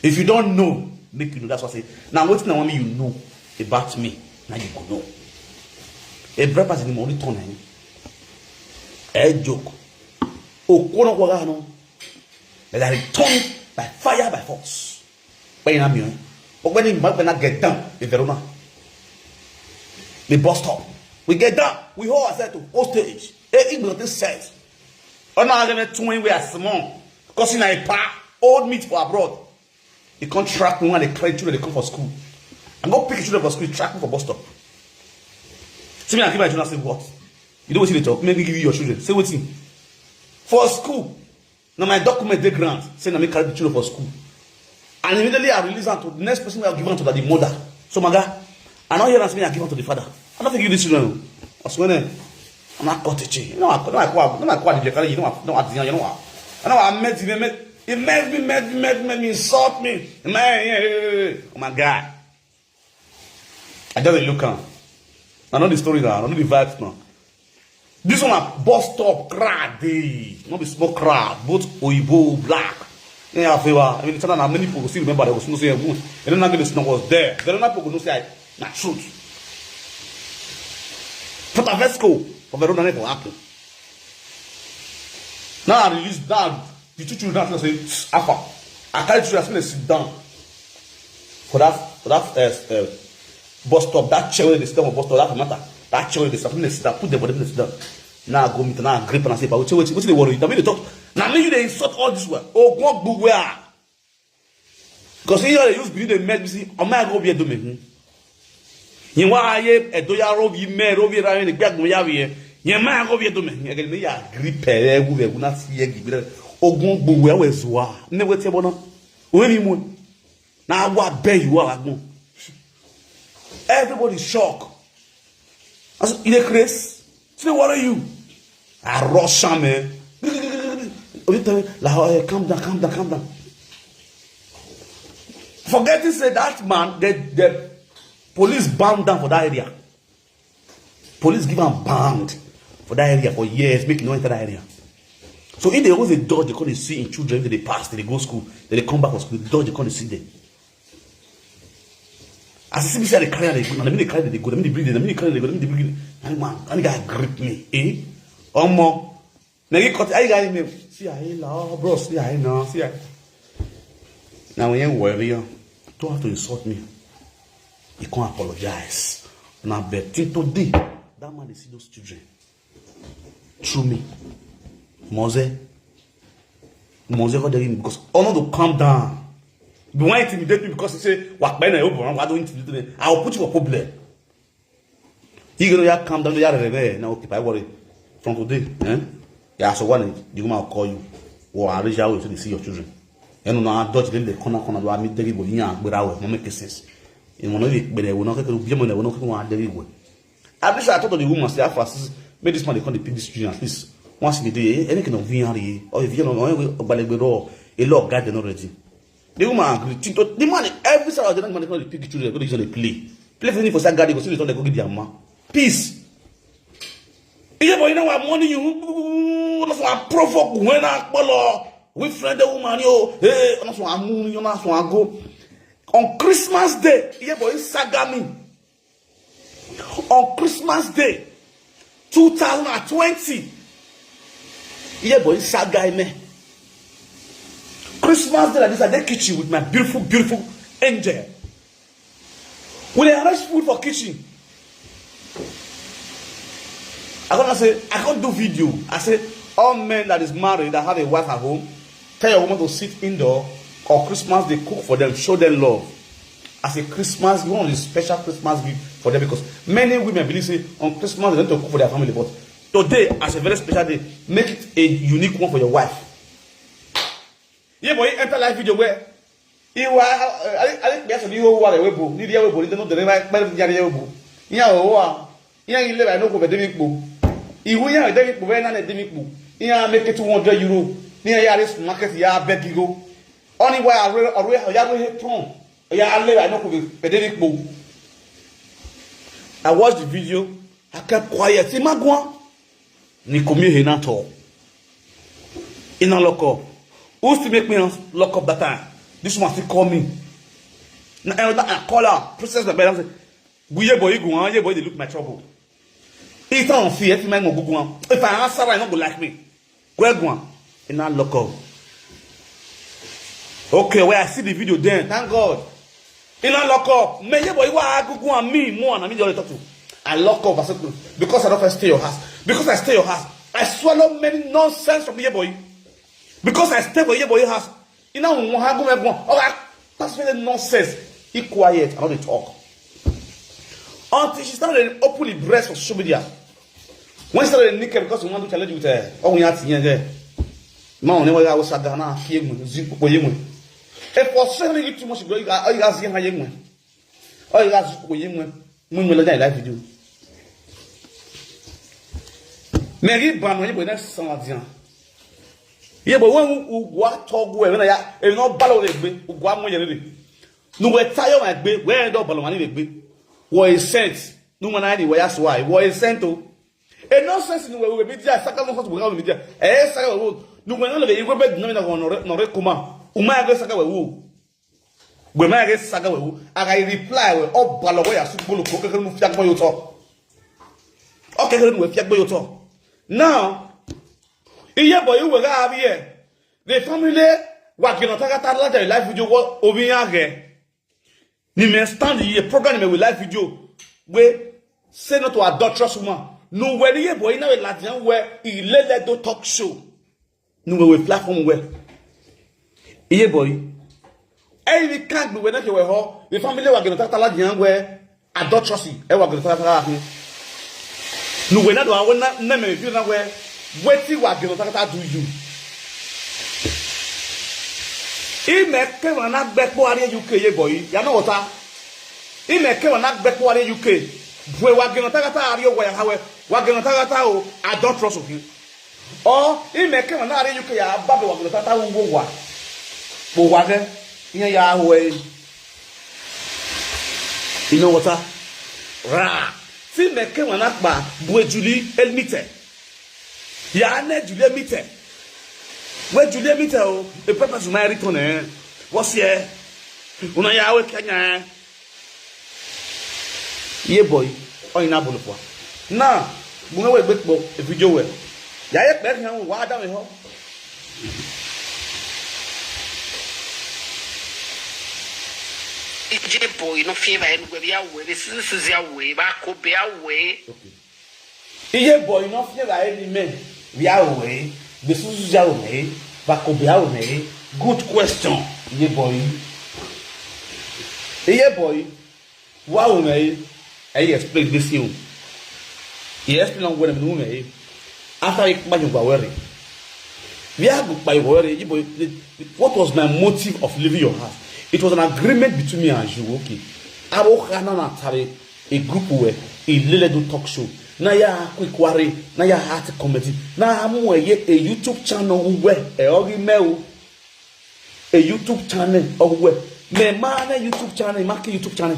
If you don't know, make you know. That's what I say. Now, what's the one you know about me? Now you go know. A bride price is the only turn. A joke. Oh, kono kwa no. That I returned by fire by force. But you know, but when you might get down in Verona, the bus stop. We get down. We hold ourselves to hostage. Ignorant says. Oh, now I'm going to we are small. Because in a park, old meat for abroad. You can't track me when they cry children, they come for school. And go pick children for school, track me for bus stop. See me, I give my children, say what? You don't want to talk. Maybe give you your children. Say what thing? For school. Now my document they grant. Say, let me carry the children for school. And immediately I release them to the next person I give them to the mother. So, my guy, I don't hear me, I give them to the father. I don't think you this children. I swear, I'm not got it. You know, I met him. He met me, insult me. Man, oh my God. I just look at. I know the story now. I know the vibes now. This one a bus stop crowd day. Not be small crowd. Both Oyibo, black. Yeah, I mean, many people still remember there was no say. And then the was there. There are not people who say not truth. Protavesco for Verona never happened. Now I release down the two children say Alpha. I carry children to sit down for that bus stop, that chair where they sit down bus stop, that matter. That chair where they sit down, put them body sit down. Now I go meet now I grip and I say, but what's the worry? Now me they talk. Now me you they insult all this way. Oh God, go where? Because here they use believe they met me see. I might go be a domain. You want a doya robi me robi ra ni gbag mo ya we ye ma go be do me ye me ya grip e gu be gu na si ye gbire ogun gbo we we zo a ne we te bo no we mi mu na wa be you wa gun everybody shock as in a craze say what are you I rush am calm down forgetting say that man the police bound down for that area. Police give them banned for that area for years, make no enter that area. So if there was a dodge, they can't see in children, they pass, they go school, then they come back from school, the dodge they can't see them. As the CBC they carry, they go, and they carry, they go, they breathe, they carry, they go, they breathe. And man, and guy grip me, eh? More. Now you cut, I got him. See, I love, bro. See, I know, see, I. Now when you worry, you don't have to insult me. You can't apologize. Now, but today, that man is see those children. Through me. Mose got there because I want to calm down. You want to intimidate me because he say, what when I open, why don't you intimidate me? I will put you a problem. You're going to calm down. Now, okay, I worry. From today, yeah, so one, you will call you or I reach out to see your children. And now I dodge them the corner, do I meet David but I will not make sense. In one of it, but they will not get to be able to know David. At least I told the woman, say, fast, make this man they call the PD children at least once in a day, any kind of VR, or if you know, a law guide them already. The woman agreed. The man, every Saturday, the man call the PD children, go to play. Play for me for some guy, they go see the go get their man. Peace. Yeah, but you know what money you that's why I provoke when I follow with friend the woman, yo, hey, that's why I'm moving, you know, that's why I go. On Christmas Day, yeah, boy, Sagami. On Christmas Day, 2020, yeah, boy, Sagami. Christmas Day, like this, I did kitchen with my beautiful, beautiful angel. When they arrange food for kitchen, I gonna say, I can't do video. I say, all men that is married that have a wife at home, tell your woman to sit indoor, or Christmas they cook for them, show them love. As a Christmas, you want a special Christmas gift for them, because many women believe say on Christmas they don't cook for their family, but today, as a very special day, make it a unique one for your wife. Yeah, boy, enter live video where you are. I think you are a webo. You are a webo. You don't know the right man. You are a webo. You are you live. I know for David Book. You are David Book. When I David Book, you are make it €200. You are this market. You are beg you go. Only why I read Tom. You are live. I know for David Book. I watched the video. I kept quiet. See my guan. Nikomie Henato. In a lock up. Who's to make me lock up that time? This one still call me. Now I call her, process the bed and say, "Guye boy, go on, boy, they look my trouble." It's not fear, if man go on. If I answer, I not go like me. Where go on? In a lock up. Okay, where I see the video then, thank God. In a lock up. Me boy, why go on me more and I mean the talk to. I lock up because I don't stay your house. Because I stay your house, I swallow many nonsense from here boy. Because I stay for here boy house, you know that's really nonsense. Be quiet, I don't talk. Until she started openly breast for social media. When she started naked because we want to challenge you with her, oh we have to there. Man, never I was Sagana, zip for you. If for selling you too much, you guys see how you went. Oh, you guys for you when live video. Mary Bano, but that's some of them. Yeah, but when what talk when I have no balloon, one way. No, we're tired of my where the balloon be. What is sent? No one idea where that's why. What is sent to? And no sense in the way we be there, second of us media. Eh, second, no one of the Europe, no recoma. Uma go saka wewu. Gbe ma ge saka wewu. I reply we all balloon where you bolo ko kekere mu fiagbo yo to. O kekere mu fiagbo yo to. Now, iye boy we ga abi here. The family wa gina taka la live video wo obi age. Ni me stand here program me with live video we say no to adulterous woman. No where iye boy na we Latian where he let do talk show. No we platform where iye boy eh we can't be when you were ho the family wa gina taka la where adulterous e wa gina taka no we na do awon na me feel na where wetin wa gina taka do you imeke wana gbepo are UK ye boy ya no wota imeke wana gbepo are UK bwe wa gina taka are wo ya hawe wa gina taka o adulterous of him or imeke wana are UK ya babe wa gina taka wo wa bo wa ge yen ya hawe you know wota ra si meke wana gba bwe Julie elmite ya na Julie elmite we Julie elmite o the purpose of my return what's here una ya we Kenya ye boy o ina bolo po na bu we gbe po e video we ya ye pe kan wa da we ho ije boy no fie ba enu gbe ya we be since ya we ba ko be ya we iye boy no fie ba enu men ya we be since ya we ba ko be ya we good question iye boy wa we me I explain this you he explain when me me after I ma you worry we are go by worry iye boy what was my motive of leaving your house. It was an agreement between me and you, okay. I will have a group where a little talk show. Now ya quick worry, now ya heart comedy. Now I'm a YouTube channel where a YouTube channel or where me man YouTube channel, mark YouTube channel.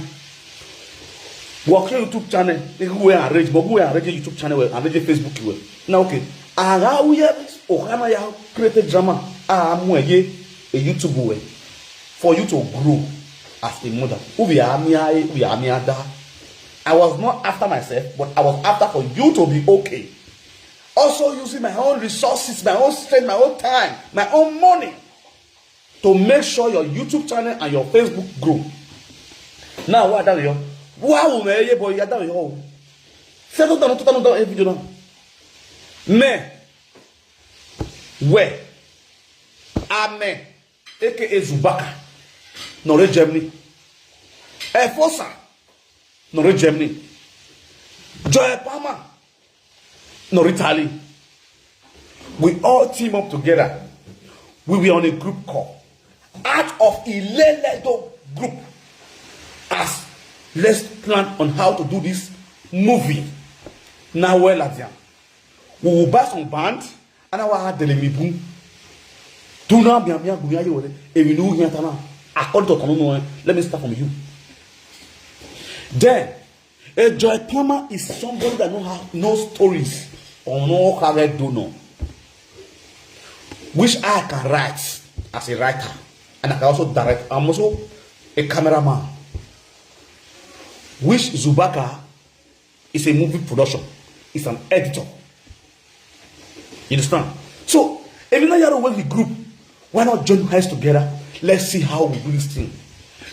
Work YouTube channel, we arrange, but we arrange YouTube channel, arrange Facebook where. Now okay. Aga we ya created drama. I'm a YouTube where. For you to grow as a mother. I was not after myself, but I was after for you to be okay. Also using my own resources, my own strength, my own time, my own money to make sure your YouTube channel and your Facebook grow. Now what are you? Wow, man, boy, you're down here. Settle down, every video now. Me, where Amen, aka Zubaka, Norway, Germany, Efosa, Norway, Germany, Joy Palmer, Norway, Italy. We all team up together. We were on a group call. Out of Ileledo group. As let's plan on how to do this movie. Now well at we will buy some band and I will have the lemibu. Do not be a mere guya if you know here. According to let me start from you. Then a Joy Palmer is somebody that knows stories or no correct do know. Which I can write as a writer. And I can also direct. I'm also a cameraman. Which Zubaka is a movie production. It's an editor. You understand? So, if you know you work with group, why not join hands together? Let's see how we bring this thing.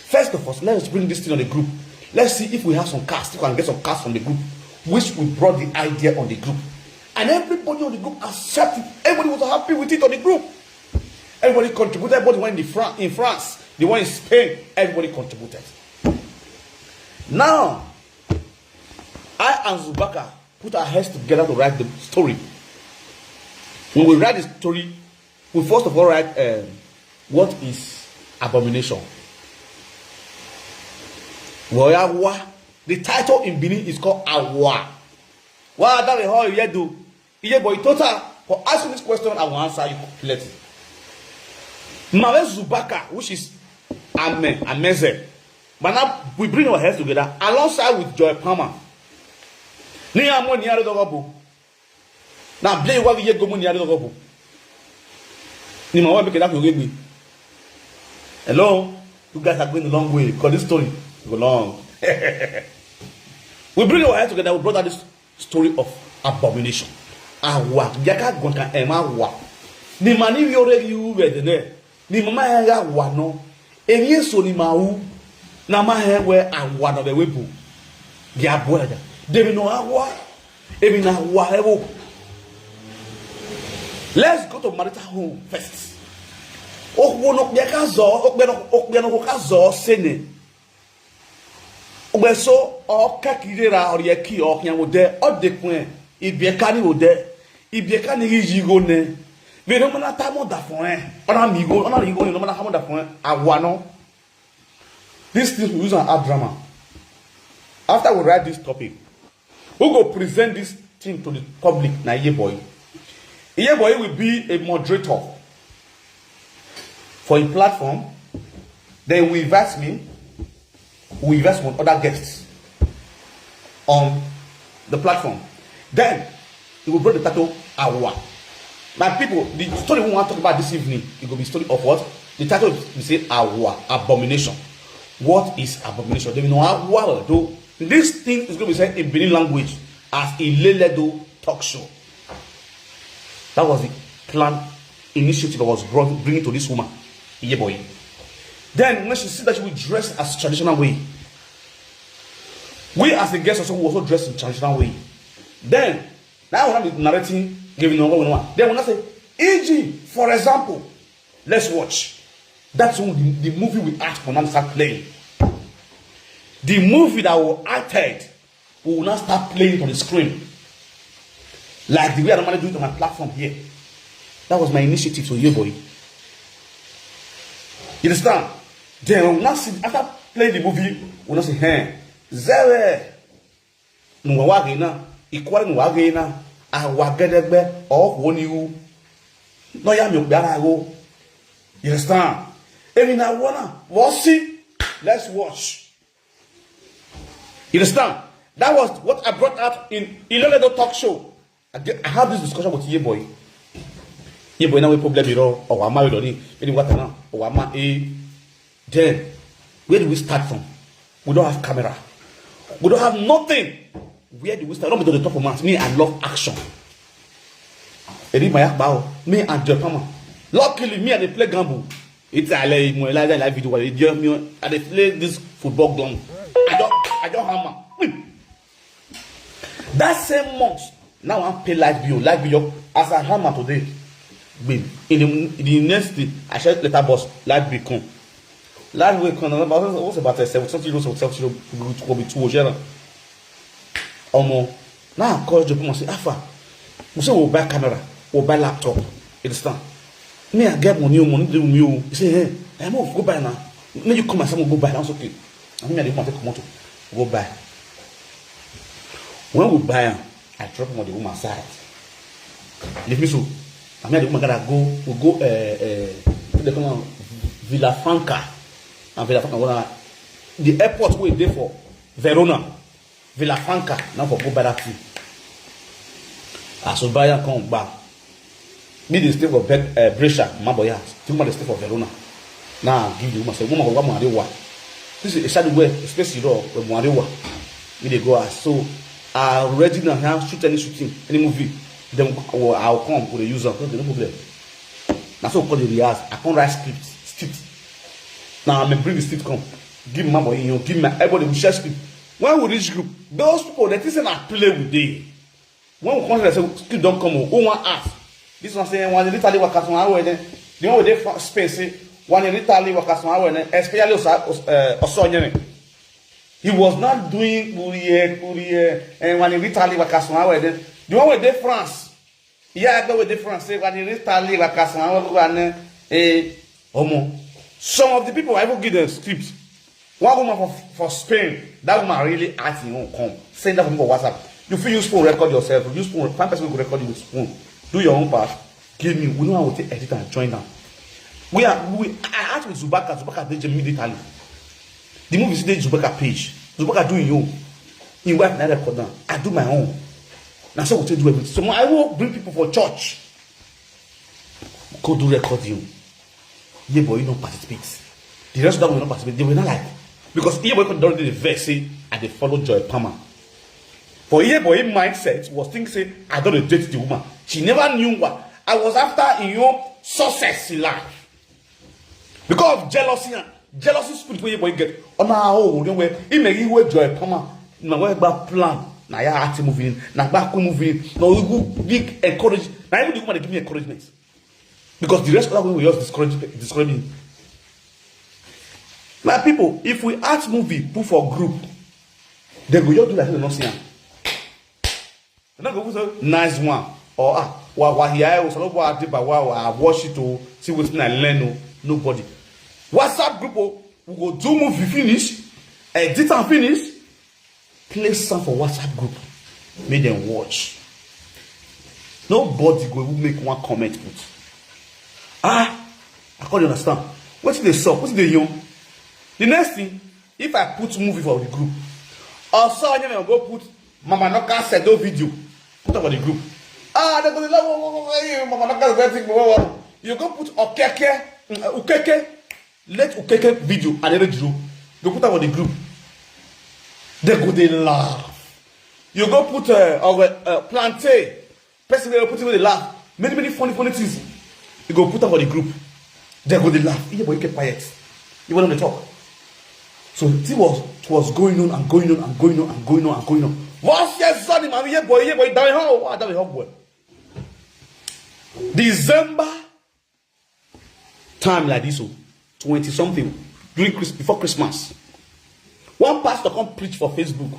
First of all, let's bring this thing on the group. Let's see if we have some cast. If we can get some cast from the group. Which we brought the idea on the group. And everybody on the group accepted. Everybody was happy with it on the group. Everybody contributed. Everybody went in France. The one in Spain. Everybody contributed. Now, I and Zubaka put our heads together to write the story. When we write the story, we first of all write what is abomination. The title in Benin is called Awa. What that how you do? Yeah, boy, total. For asking this question, I will answer you completely. Mawe Zubaka, which is Ameze. But now we bring our heads together alongside with Joy Palmer. Ni amo ni aro dogobo. Na blay wa ye gomo ni aro dogobo. Ni ma wa be keda ko me. Hello, you guys are going a long way because this story go long. We bring our heads together. We brought out this story of abomination. Awa, jaka gonka ema wa. Ni mani wi ore yu we de ni mama ya wa no. Eni so ni ma wu. Na ma he we awa no be webu. Dia bola ja. Debi no awa. Ebi na wa ewo. Let's go to marital home first. Okwo no bia ka zo, okbe no ka zo sene. Ogbe so o kakirera ori eki o kyan wo de o de kun ibi ka ni wo de ibi ka ni yigo ne. We no na ta mo da fun ona mi go ona ri go no na ta mo da fun awa no. This thing we use an art drama. After we write this topic, we go present this thing to the public. Na Iye boy. Iye boy will be a moderator for a platform. Then we invite me. We invite one other guests on the platform. Then we will bring the title Awa. My people, the story we want to talk about this evening, it will be story of what? The title we say Awa, abomination. What is abomination? They know Awa do. This thing is going to be said in Benin language as a Leledo talk show. That was the plan initiative that was bringing to this woman, Iye boy. Then when she see that she will dress as traditional way, we as the guests also will also dress in traditional way. Then now when I'm narrating, giving what we want. Then when I say, e.g., for example, let's watch. That's when the movie we act will now start playing. The movie that we acted will now start playing on the screen. Like the way I normally do it on my platform here. That was my initiative to you, boy. You understand? Then we now see, after playing the movie, we now say, hey, Zere, no wagina, equal no wagina, a wagadebe, or one you. No, yam your barago. You understand? Every now wanna see, let's watch. You understand? That was what I brought out in Ileledo talk show. I had this discussion with Ye boy. Ye boy now we problem you know, or am I married any what now? Or am I then where do we start from? We don't have camera. We don't have nothing. Where do we start? Don't be to the top of us. Me, I love action. Me and Joy Palmer. Luckily, me and they play gamble. It's a like video. I play this football game. I don't hammer. That same month, now I pay live bill as I hammer today. In the next day, I shared letter box, light become. Light way come, what's about 70 will be 2 years. Now I call Japan and say, Alpha, we say we'll buy camera, we'll buy laptop. You understand? Me, I get money, do you. He say, hey, I'm off, go buy now. Then you come and say, we'll go buy. That's okay. I mean, I didn't want to come out to go buy. When we buy, I drop him on the woman's side. Leave me so. I mean, the woman gotta go, we'll go, they call it Villa Franca. And Villa Franca, the airport we there for Verona. Villa Franca, now for go buy that thing. As we buy and come back. Me, they stay for Brescia, my boy, still want to stay for Verona. Now, give the woman, say, woman, go Mariwa. This is a sad way, especially though, with Mariwa. Me, they go, so, I'm ready now, shoot any movie. Then I'll come with the user, no problem. That's what we call the rehearse. I can't write script. Now I'm bring the script come. Give me my boy, give me everybody will share script. When we reach group, those people that is not play with them. When we come to say script don't come, who want ask? This one saying one literally work as one hour then. The one with the space, one literally work as 1 hour then, especially also he was not doing courier, and when he literally work as 1 hour then. The one with the France, yeah, go with the France. Say when you Italy, like some of the people I will give them scripts. One woman for Spain, that woman really acting on come. Send that woman for WhatsApp. You feel use phone record yourself. Use phone. One person will record you with phone. Do your own part. Give me. We know how to take edit and join them. I asked with Zubaka. Zubaka did immediately. The movie is the Zubaka page. Zubaka doing you. In wife na record now. I do my own. Now so we do everything. So I will bring people for church. Go do recording. Yeah, boy, you don't participate. The rest of them will not participate. They will not like. Because yeah, boy could do the verse say, and they follow Joy Palmer. For yeah, boy, mindset was thinking say, I don't date the woman. She never knew what I was after in your success in life. Because of jealousy spirit where you boy get on our own way. He make you with Joy Palmer. Now what about plan? Now ya acting moving, now back moving. Now we go big encourage. Now even the woman they give me encouragement. Because the rest of that way we just discourage me. My people, if we act movie, put for group, they go just do like they not see them. They not go say nice one or what here was all what did by what I watch it to see what's I learn. Nobody. WhatsApp group we go do movie finish, edit and finish. Play some for WhatsApp group. Make them watch. Nobody go make one comment put. I can't understand. What is the sub? What is the young? The next thing, if I put movie for the group, also I'm gonna go put Mama Noka said no video. Put up for the group. They're gonna love Mama Noka. You go put Ukeke. Let Ukeke video and then you go put up for the group. They go they laugh. You go put plantain. Person they put it with the laugh. Many funny things. You go put up for the group. They go they laugh. Yeah, but you keep quiet. You want them to talk. So it was going on and going on and going on and going on and going on. What's your son? Yeah, boy, down how boy. December time like this, 20 something during before Christmas. One pastor come preach for Facebook.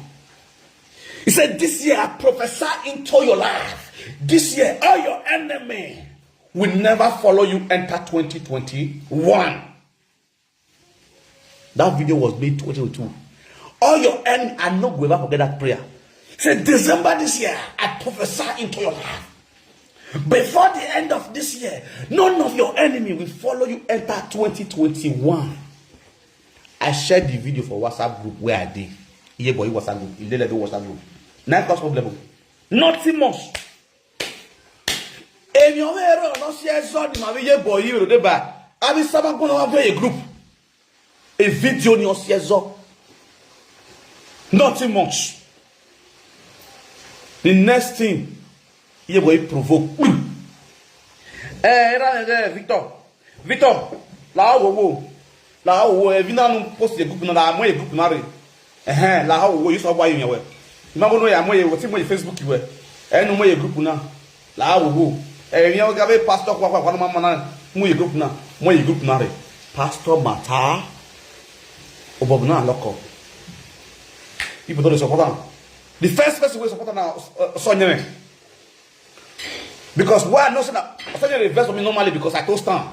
He said, this year I prophesy into your life. This year all your enemy will never follow you enter 2021. That video was made 2022. All your enemies, I not going to forget that prayer. He said, December this year I prophesy into your life. Before the end of this year, none of your enemy will follow you enter 2021. I shared the video for WhatsApp group where I did. Yeah, boy, WhatsApp group. He did WhatsApp group. 9 class problem. Nothing much. And you know, not share son, my yeah, boy, you know, I be someone going to have a group. A video in your CSO. Nothing much. The next thing, yeah, boy, provoke. Victor, la wo. La wo e vina no post the group na la mo e group na re la wo you so boy you we ma bo no ya mo e wo ti mo Facebook we e no mo e group na la wo you have pastor kwa mama mu group na re pastor mata obobna lock up. People don't support them. The first person we support now Sonya. Because why not say that Sonya reverse for me normally because I told stand.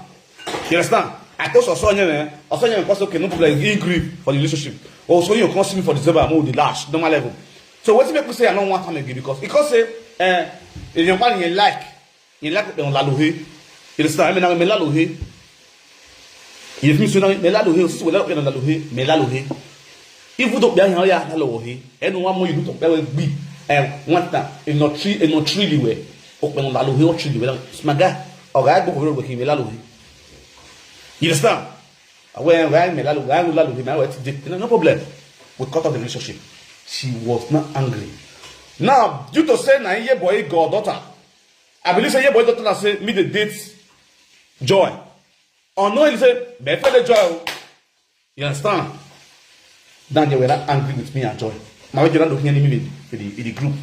You understand? I told Sonya because okay, no problem, he agree for the relationship. Or so you come see me for the zebra mode the lash normal level. So what make me say I don't want time again because say if you want you like on la lohe. You understand? Me na me la lohe. If me so na me la lohe, so we la lohe, me la lohe. If you don't be here ya la lohe, anyone more you don't be one time in not tree the way. Open on la lohe or tree the way. Smaga or guy go over with me la lohe. You understand? When me la lohe, no problem. We cut off the relationship. She was not angry. Now, due to say na ye boy god daughter, I believe say ye boy daughter say me the date joy. Or no, he say me for the joy. You understand? Then they were not angry with me and joy. My way don't looking me in the group.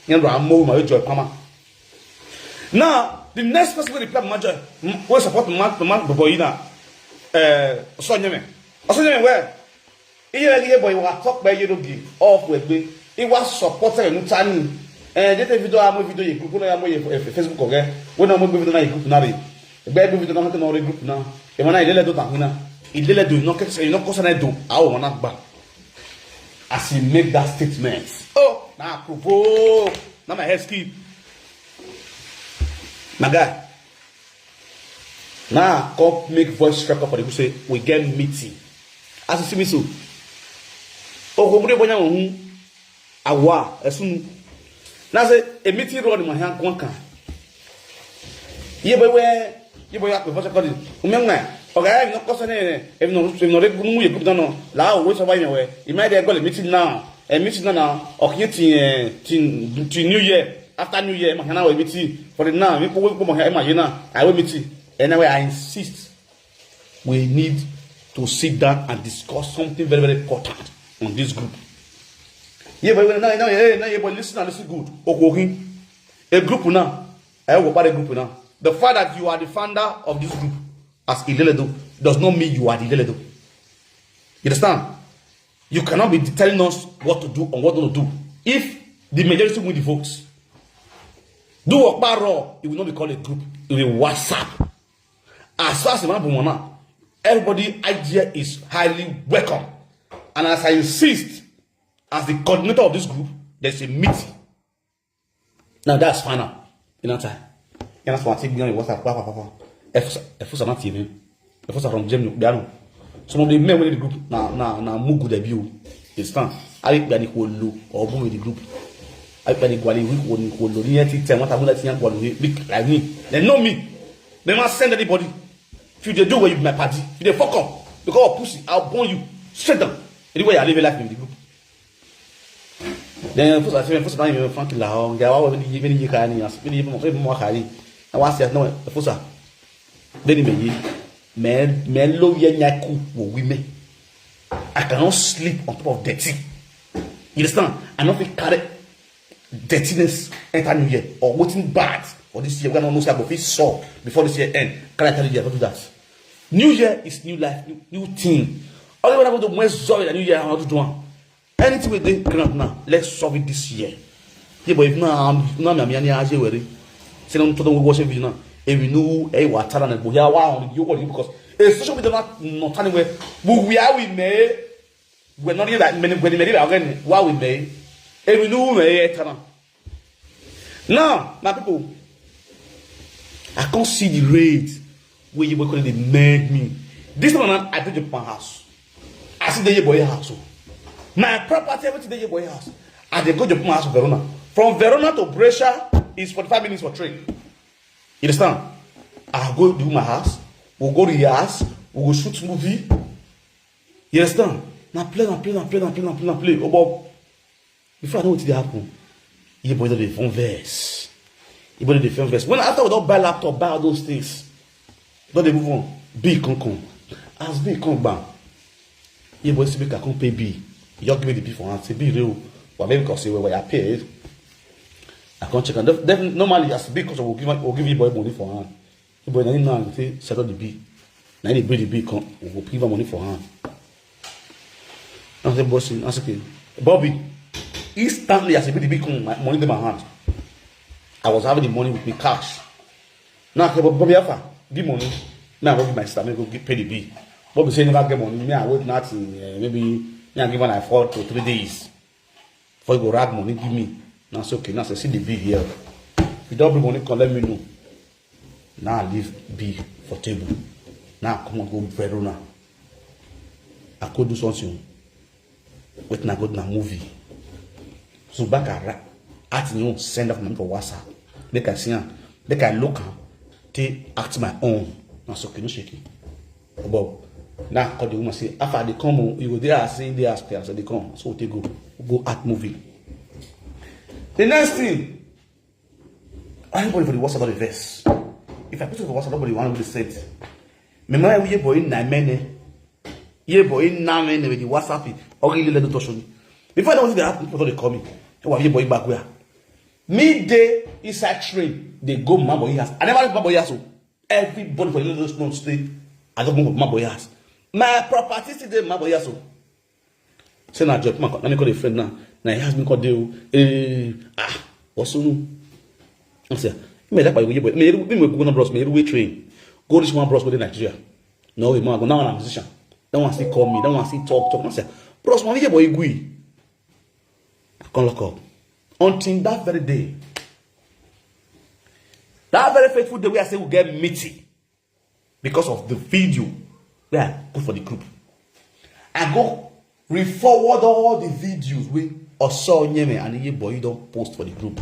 You know, I'm more my joy pama. Now, the next person will reply my joy. We support the boy na Sonya me. Sonya me where? Ye boy wa talk by you don't give off with me. It was supported in Tani. Just video I'm video you group na Facebook okay. When I'm video na group na re. Be video na na group na. E mana ile do ta hina. Ile do no kese no kosa na do. Awo mana gba. As he make that statement. Oh, now provoke. Now my head skip. My guy. Now come make voice record for the people say we get meeting. As you see me so. Oh, go bonya hu. Awa esunu. Na say a meeting road my hand one can. Ye boy akpe voice record. Umemna. Okay, no kosa ne if no mu group no la o we so why we e might dey go the meeting now. A meeting now okay till new year. After new year, ma we meeting for the now. We go mo here ma na. I will meeting. Anyway, I insist we need to sit down and discuss something very very important on this group. Yeah, but now, listen good. Okay, a group now. I will part a group now. The fact that you are the founder of this group as Ileledo does not mean you are the Ileledo. You understand? You cannot be telling us what to do and what not to do. If the majority win the votes, do what raw, it will not be called a group. It will be WhatsApp. As far as the everybody idea is highly welcome. And as I insist, as the coordinator of this group, there's a meeting. Now that's final. You know time. You know what I'm saying? WhatsApp. If not even. If from Germany, some of the men in the group na mugu debut. It's fine. I be any low or boom with the group. I be any quality week one low. You need to what I'm letting you like me. They know me. They must send anybody. If you do what you my party, if they fuck up because of pussy, I'll burn you straight down. Anyway, I live a life in the group. Then first I say first time you funky la they are even you can as even more carry. I want to know the first then me low ye nyaku wo women. I cannot sleep on top of dirty. You understand? I not feel carry dirtiness enter new year or waiting bad for this year. We're not know say I go feel sore before this year end. Can I tell you don't do that? New year is new life, new thing. All when I go to more joy than new year, how to do one. Anything we do now, let's solve it this year. Yeah, but if now me any aje worry. Say don't to watch video now. If we know water and go here wow you worry because social media not anywhere. We are we may we're not even that many again. Why we may if we know me now my people I can't see the rate where you work on they made me. This one I did Japan house. I see the boy house. My property everything the boy house. I they go to Japan house Verona. From Verona to Brescia is 45 minutes for train. You understand? I go do my house. We'll go to your house. We'll go shoot movie. You understand? Now play. Oh, Bob. Before I know what did happen, you boy the phone verse. You boy the phone verse. When after we don't buy laptop, buy all those things. Don't they move on? B come. As B come back. You boy speak I can't pay B. You just give me the B for hand. Say B real. Well, maybe because say where I paid. I can't check. And definitely, normally, as a big culture, we'll give you boy money for hand. The boy, now, if settle the bill. Now, they bring the bill, we'll give him money for hand. I said, boss, I said, okay. Bobby, instantly, as a big come, my money in my hand. I was having the money with me cash. Now, okay, Bobby, Alpha, give money. Now, I go give my staff, go pay the bill. Bobby say never get money. Me, I wait nothing. Maybe me, I give one 4 to 3 days. Before you go rag money, give me. Now, it's okay. Now, I see the bill here. If you don't bring money, come let me know. Now, I leave bill for table. Now, come on, go Verona. I could do something. Wait, now go to a movie. So back at you send off money for WhatsApp. Make I see her. Make I look her. Take act my own. Now, it's okay. No shaking. Bob. Now, call the woman say, after they come, you go there, saying they ask her, so they come. So they go act movie. The next thing, anybody for the WhatsApp not reverse. If I put it for WhatsApp, nobody want to be sent. Remember, we boy in 9 minutes. Ye boy in 9 minutes with the WhatsApp. Okay, let me touch on you. Before I know what they happen, people they call me. Oh, ye boy back where? Midday inside train, they go my boy house. I never left my boy house. Everybody for the little snow stay. I don't go my boy house. My property is there, my boy house. Say na job, let me call a friend now. Now he has me called you. What's soon? I say, me that boy, me go na bros, me we train. Go this one bros with Nigeria. No, we go now on a position. Don't want to see call me, don't want to see talk. I say, bros, man, boy go. I can't lock up. Until that very day, that very faithful day, where I say we get meeting because of the video where I put for the group. I go re-forward all the videos we saw Nyeme and ye boy don't post for the group.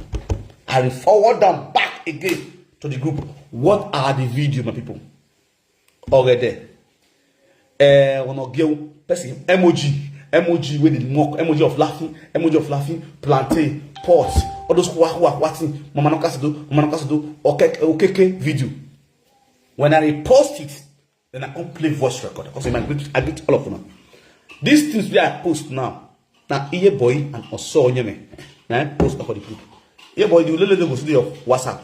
I re-forward them back again to the group. What are the videos, my people? Already. One of you person emoji with the mock, emoji of laughing, plantain, pots, all those who are watching, Mama no Kasido, okay, video. When I repost it, then I can play voice record. Because I get all of them. These things where I post now here boy and also Nyeme. Now I post for the group. Here boy, you literally go to your WhatsApp.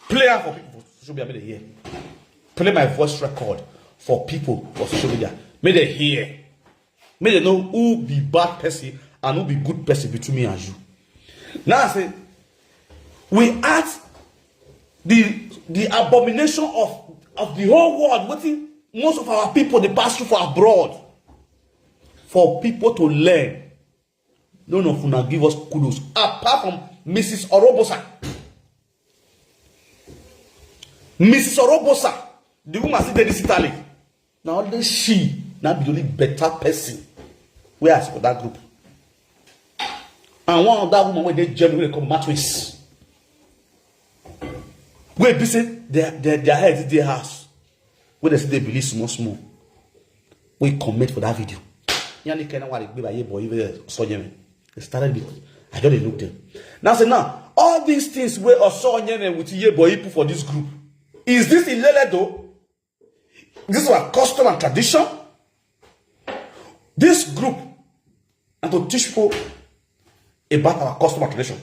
Play for people for social media, here. Play my voice record for people for social media. May they hear. May they know who be bad person and who be good person between me and you. Now I say, we ask the abomination of the whole world, what most of our people they pass through for abroad. For people to learn. None of them give us kudos. Apart from Mrs. Orobosa. Mrs. Orobosa, the woman sit there this Italy. Now only she now be the only better person. Where as for that group. And one of that woman when they generally come mattress. Where they say their head is their house. Where they say they believe small. We comment for that video. They started because I just looked them. Now say now all these things we saw with ye boy for this group. Is this illegal though? This is our custom and tradition. This group and to teach people about our custom and tradition.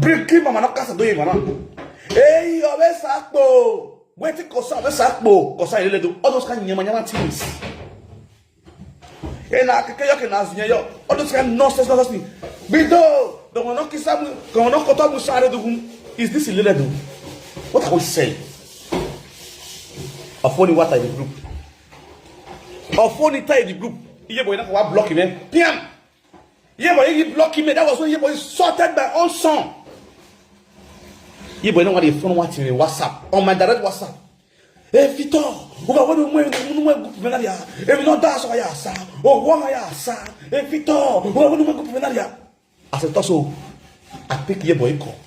Bring him mama nakasa do you man. Hey, obe sakpo. Wait till kosa obe sakpo. Kosa illegal do all those kind of nyama things. And I can ask you, all those kind of nonsense. Bido, the one not kisamu, the not kotamu sare do. Is this illegal? What are we saying? A phony water in the group. A phony tie in the group. Yeah, boy, not what blocking him. Piam. Yeah, boy, you blocking me. That was when you boy sorted my own song. Yeah, boy, know what the phone watching in WhatsApp on my direct WhatsApp. Hey, Vito, who are one of them? If not that's why I saw. Oh, why I saw. Hey, Vito, who are one of them? I said, so I pick your boy call.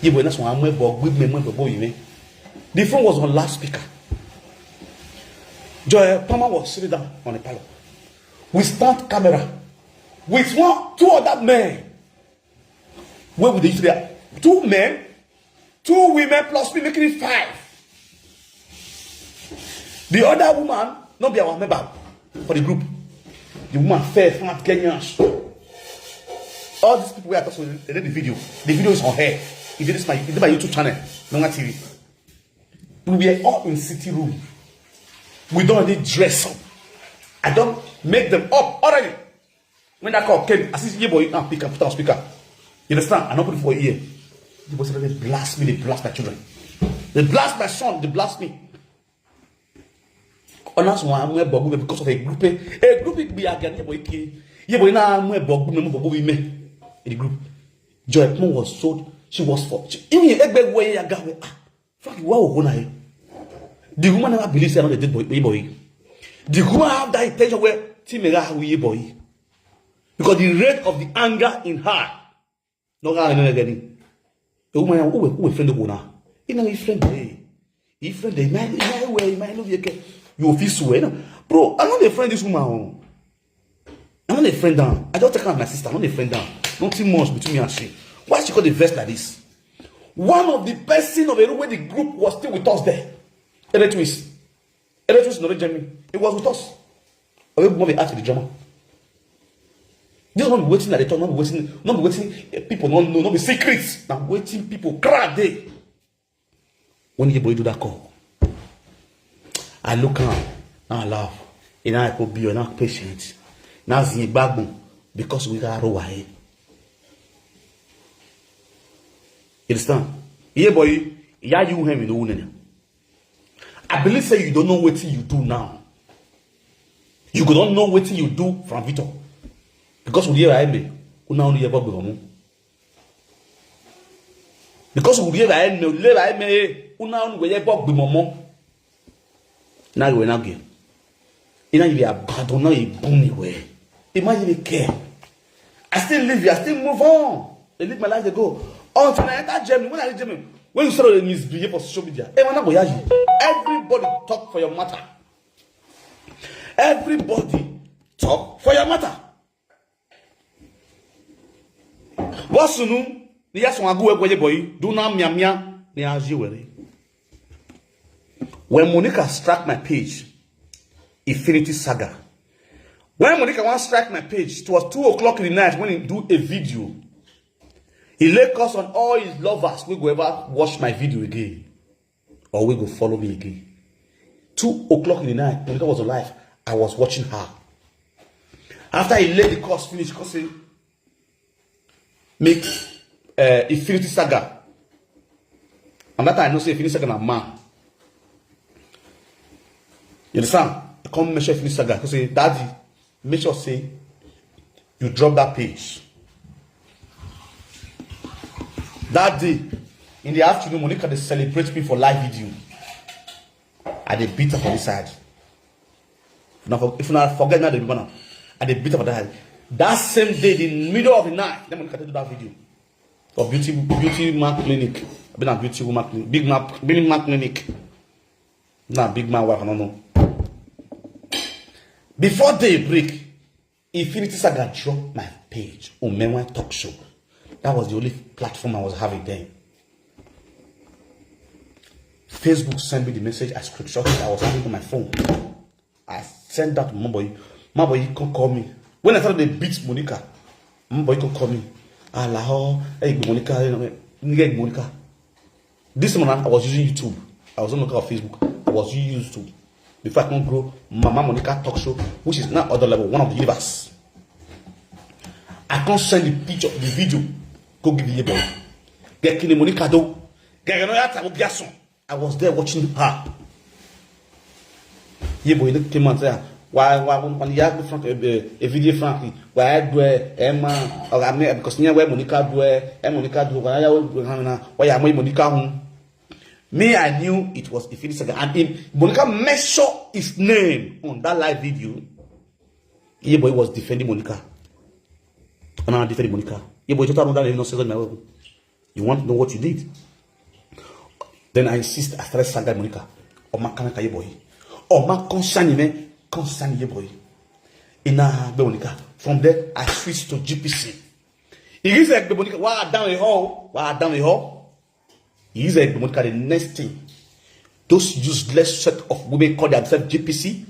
Your boy, that's why I'm with me, boy. The phone was on loudspeaker. Joy Palmer was sitting down on the pillow. We start camera with two other men. Where would they use there? 2 men, 2 women plus me making it 5. The other woman, not be our member for the group. The woman fair, fat, Kenyan. All these people we are talking about, they did the video. The video is on her. He did my YouTube channel, Nonga TV. We were all in city room. We don't really dress up. I don't make them up already. When that call came, I said, yeah, boy, now pick up, put on speaker. You understand? I don't put it for a ear. The boy said, they blast me, they blast my children. They blast my son, they blast me. And that's why I'm because of a group be again, yeah, boy, yeah, boy, now I'm a bug, in the group. Joy Pmo was sold, she was for, even a big way, I got it. Fuck you, wow, the woman never believes I'm not a dead boy. The woman have that intention where Timera we boy. Because the rate of the anger in her, no getting. The woman who friend the owner. You know, his friend, he friend, my way, my love you feel so, bro. I'm not a friend this woman. I'm not a friend down. I just take out my sister, I'm not a friend down. Nothing much between me and she. Why she got the vest like this? One of the person of the way the group was still with us there. Epa Eddie not Germany. It was with us. I will be asked the drama. This not be waiting at the top, not be waiting. People don't know, not be secrets. Now waiting people cry day. When you boy do that call, I look around, now I laugh. And now I could be not patient. Now it's in backbone because we got away. You understand? Yeah, boy, yeah, you him in the wound. I believe say you don't know what you do now. You don't know what you do from Victor. Because we hear I may, who now hear about the because we hear I may, who now we hear about the moment. Now you will not get. You abandon a boom way. Imagine the care. I still live here, I still move on. I live my life to go. Until I enter Germany, when I Germany, when you started misbehave for social media, everybody talk for your matter. Everybody talk for your matter. What's soon? The yes one go away, boy. Do not mia the ajiwere. When Monica struck my page, Infinity Saga. When Monica once struck my page, it was 2 o'clock in the night when he do a video. He lay curse on all his lovers. We go ever watch my video again. Or we go follow me again. 2 o'clock in the night, Monica was alive. I was watching her. After he laid the curse finish, because he make Infinity Saga. And that time I know say Infinity Saga na man. You understand? I come measure Infinity Saga. Because say, Daddy, make sure say you drop that page. That day, in the afternoon, Monica they celebrate me for live video. I they beat her for this side. If you not forget now, the I they beat her for that side. That same day, in the middle of the night, then Monica do that video for beauty mark clinic. I've been a beauty woman clinic, big mark clinic. Nah, big man wife, I don't know. Before daybreak, Infinity Saga dropped my page on Menwa Talk Show. That was the only platform I was having then. Facebook sent me the message. I screenshot it. I was having it on my phone. I sent that to my boy. My boy, he could call me. When I started to beat Monica, my boy could call me. Allah, hey Monica. This morning I was using YouTube. I was not looking at Facebook. I was using YouTube. Before I can grow, Mama Monica Talk Show, which is now other level, one of the universe. I can't send the picture, the video. Go give you a boy. Get Kini Monica do. I was there watching her. Ye boy came and said, why when you have a video frankly, why I do Emma or I may because near where Monica do and Monica do why am I Monica home? Me, I knew it was Infinity Saga, and Monica mentioned his name on that live video. Ye boy was defending Monica. And I defended Monica. Ye boy, you want to know what you did? Then I insist, I started saga Monica. Oh, my canaka, ye boy. Oh, my concern ye boy. Ina Monica. From there, I switched to GPC. He is like Monica, why down the hall? He is like Monica, the next thing. Those useless set of women call themselves GPC.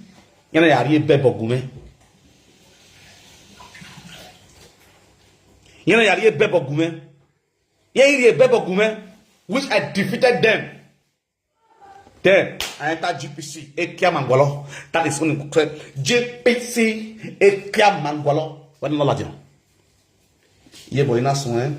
You know, you bebo gume. You bebo gume, which I defeated them. Then I entered GPC, Ekia Mangwalo. That is when it said GPC, Ekia Mangwalo. What no lajin? Ye boy na soin.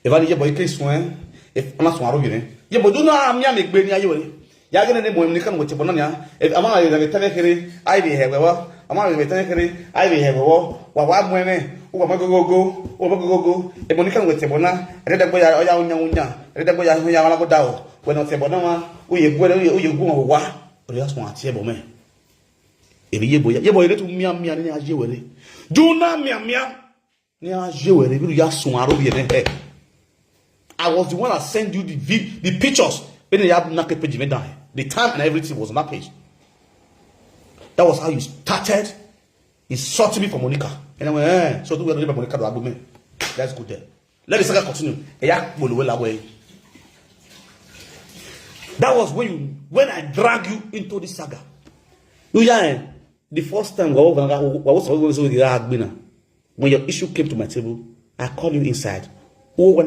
If I ye boy ke soin, if on a soin aro ye boy do na amia me gbe ni aye wori. Ya gene ne boy ni kan wote bono nya. If ama ye be tele kere, I be hewewa. Ama be tele kere, I be hewewa. Wa mweme, wa magogo. E boni kan wote bona, e de boy ya unya. E de boy ya wala go dawo. When I say bonama, uye gu wa. O ya so ati e bo me. E ye boy le tu mia ni aje were. Juna mia ni aje were bi ya so aro bi ne he. I was the one that sent you the pictures when you have naked page me down. The time and everything was on that page. That was how you started insulting me for Monica. And I went, so do we know Monica do agbo. Let's go there. Let the saga continue. That was when I drag you into this saga. The first time when your issue came to my table, I called you inside. Lock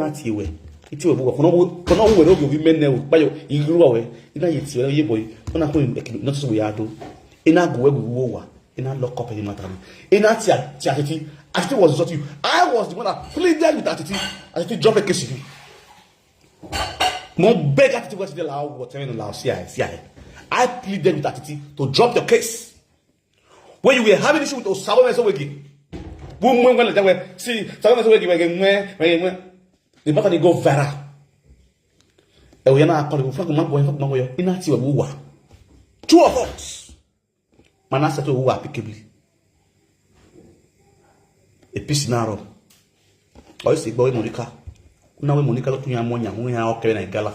up in matter. Attitude was not you. I was the one that pleaded with attitude. Attitude drop a case. More beg attitude was the law, whatever the law. I pleaded with attitude to drop your case. When you were having issue with those Sabbath wiki. Boom, see, Sabbath wiki the matter they go viral. And we are not calling for in that you. Two of us. Manasa to who applicably. A piece narrow. I say, boy, Monica. Now, Monica, look to your money, who are okay, gala.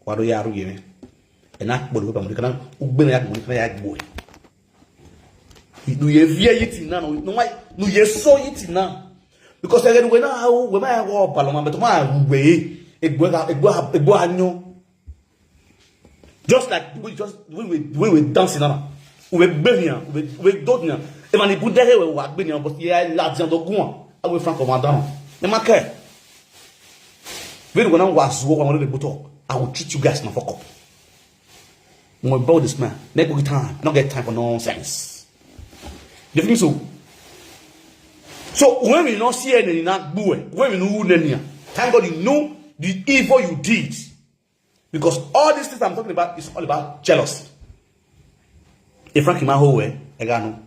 What do you are doing? And that boy, Monica, who been at Monica, boy. Do you fear it now? No, why? No, you saw it now. Because again, when I walk Paloma, but my way, it was just like we were dancing on. We benya, we dodnya. E mani budere we wa benya, but yeah, l'argent de goût. Ah we franc commandant. Ne marque. When we was walk on the button, I will treat you guys na fuck up. When we bow this man, make good time, not get time for nonsense. You think so? So when we not see any na buwe, when we know nenia, thank God you know the evil you did, because all these things I'm talking about is all about jealousy. If Frankie Mahoe, Egano.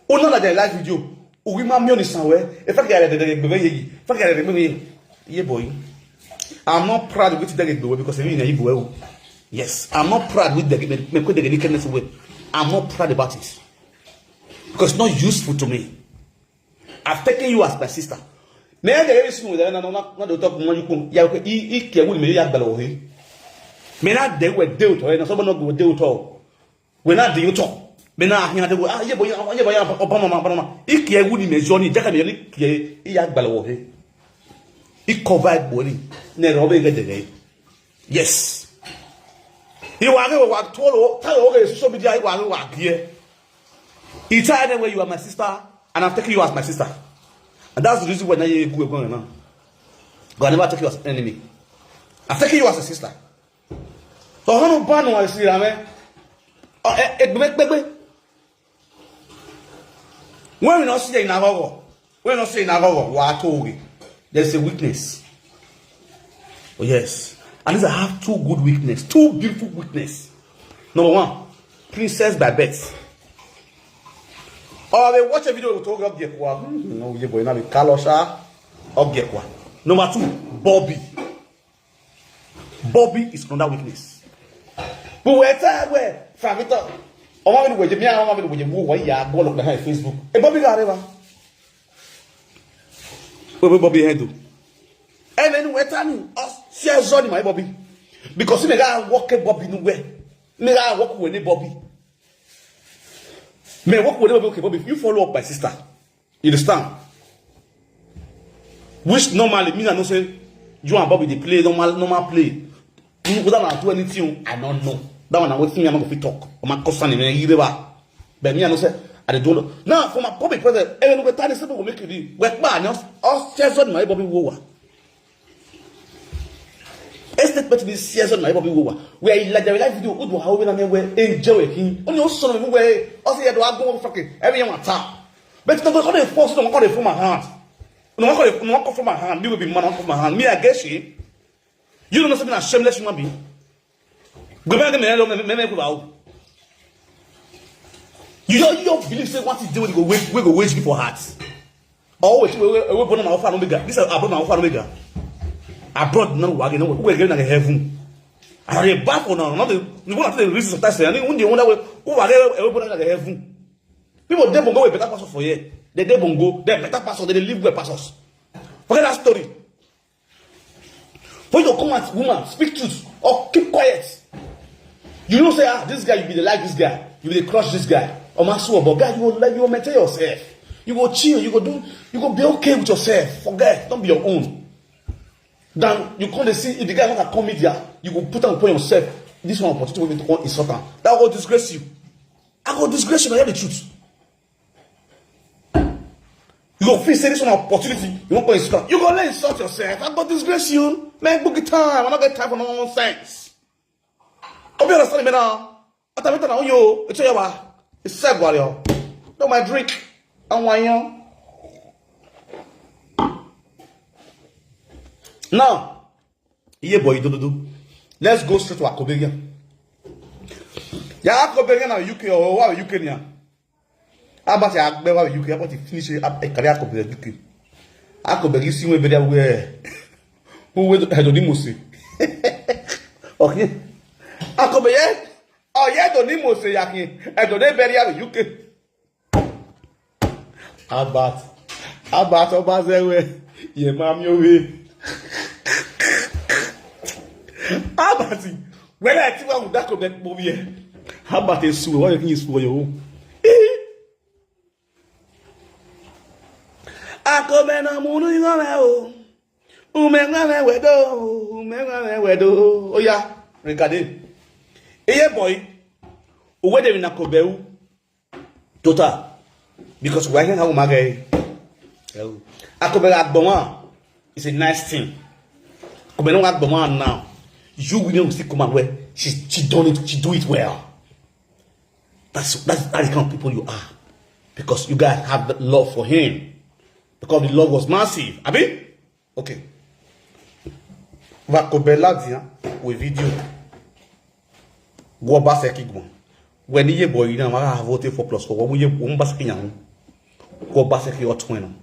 Oh, no, that live video. Oh, we mammy on somewhere. If I get the boy, I'm not proud with the way because I mean, well. Yes, I'm not proud with the way. I'm not proud about it because it's not useful to me. I've taken you as my sister. May I get everything with not the top of money? He can me at below him. May not they were dealt or someone not go deal at all. We're not the talk. Mena hia de ye boy Obama iki e wuni me joni jaka me ni ki e ya gbalo he I covered body ne robe ge de yes you wa tolo tell okay social media wa here he tried where you are my sister and I'm taking you as my sister and that's the reason why you go now God never take you as an enemy I'm taking you as a sister so how no ban no see am when we not see in our there's a weakness. Oh yes. At least I have two good weakness, two beautiful weakness. Number one, princess by birth. Oh, they watch a video with talk of Gekwa. No, you're going to be Kalosha of Gekwa. Number two, Bobby. Bobby is another weakness. But where Favita. I'm going to go to Facebook. Hey, Bobby got it. What Bobby had do? And then we're telling us, share Johnny, my Bobby. Because you may walk a Bobby nowhere. May I walk with a Bobby? May walk with a Bobby. You follow up my sister. You understand? Which normally means I don't say you and Bobby they play normal play. You without do anything, I don't know. That one I was thinking I'm going to talk. My cousin in Ireba. But me, I know say I don't know. Now, for my public president, everyone will tell people will make you work bad. All shares on my Bobby Wowa. Estate bet me shares on my Bobby Wowa. Where like the live video, would how we enjoy him. Only also know where also you have go fucking everyone attack. But it's not going to force them to from my hand. No one come from my hand. You will be man off my hand. Me, I guess you. You don't know something as shameless human being. Go back to me. You don't believe say what is doing we go wage for hearts. Always we born on Alpha and Omega. This is abroad Alpha and Omega. Abroad no wage no we get in heaven. Are they back or no? Not the one of the reasons of that. I mean, when they wonder who are they born in heaven. People they bongo better pastor for here. They bongo, they better pastor, they live with pastors. Forget that story. When you come at woman, speak truth or keep quiet. You don't say, this guy, you be the like this guy, you be the crush this guy. Or master, but guy, you will maintain yourself. You will chill, you will be okay with yourself. Forget, don't be your own. Then you can't see if the guy not come media, you will put on yourself. This one opportunity to insult him. That will disgrace you. I will disgrace you, I hear the truth. You go feel say this one opportunity, you won't go insult. You go let insult yourself. I go disgrace you. Man, book it time. I don't get time for no nonsense. Hope you understand me now. I tell you yo, it's your it's sad warrior. Don't my drink. And why you? Now, yeah boy, do. Let's go straight to Akobega. Yeah, Akobega now UK or what UK now? About the Akobega UK, about to finish up a career Akobega UK. Akobega see where where who will head on the okay. Akobega. Oh yeah, don't need more say yaki. I don't bury out UK. About Obazewe. Ye mam your way. Abati. When I think about that Quebec movie, how about a sue? What you think is for your own? Akomena munu ingame o. Umengame wedo. Oh yeah, regarding. Hey boy, where they in Akobeu? Total. Because we're here now, my guy. Akobeu Agboma is a nice thing. Akobeu Agboma now. You will see come where she do it well. That's the kind of people you are. Because you guys have the love for him. Because the love was massive. Abi? Okay. Vakobela dia with video. Go baseki gwan. When ye boy you know I have voted for plus 4. When you baseki nyan. Go baseki your twin.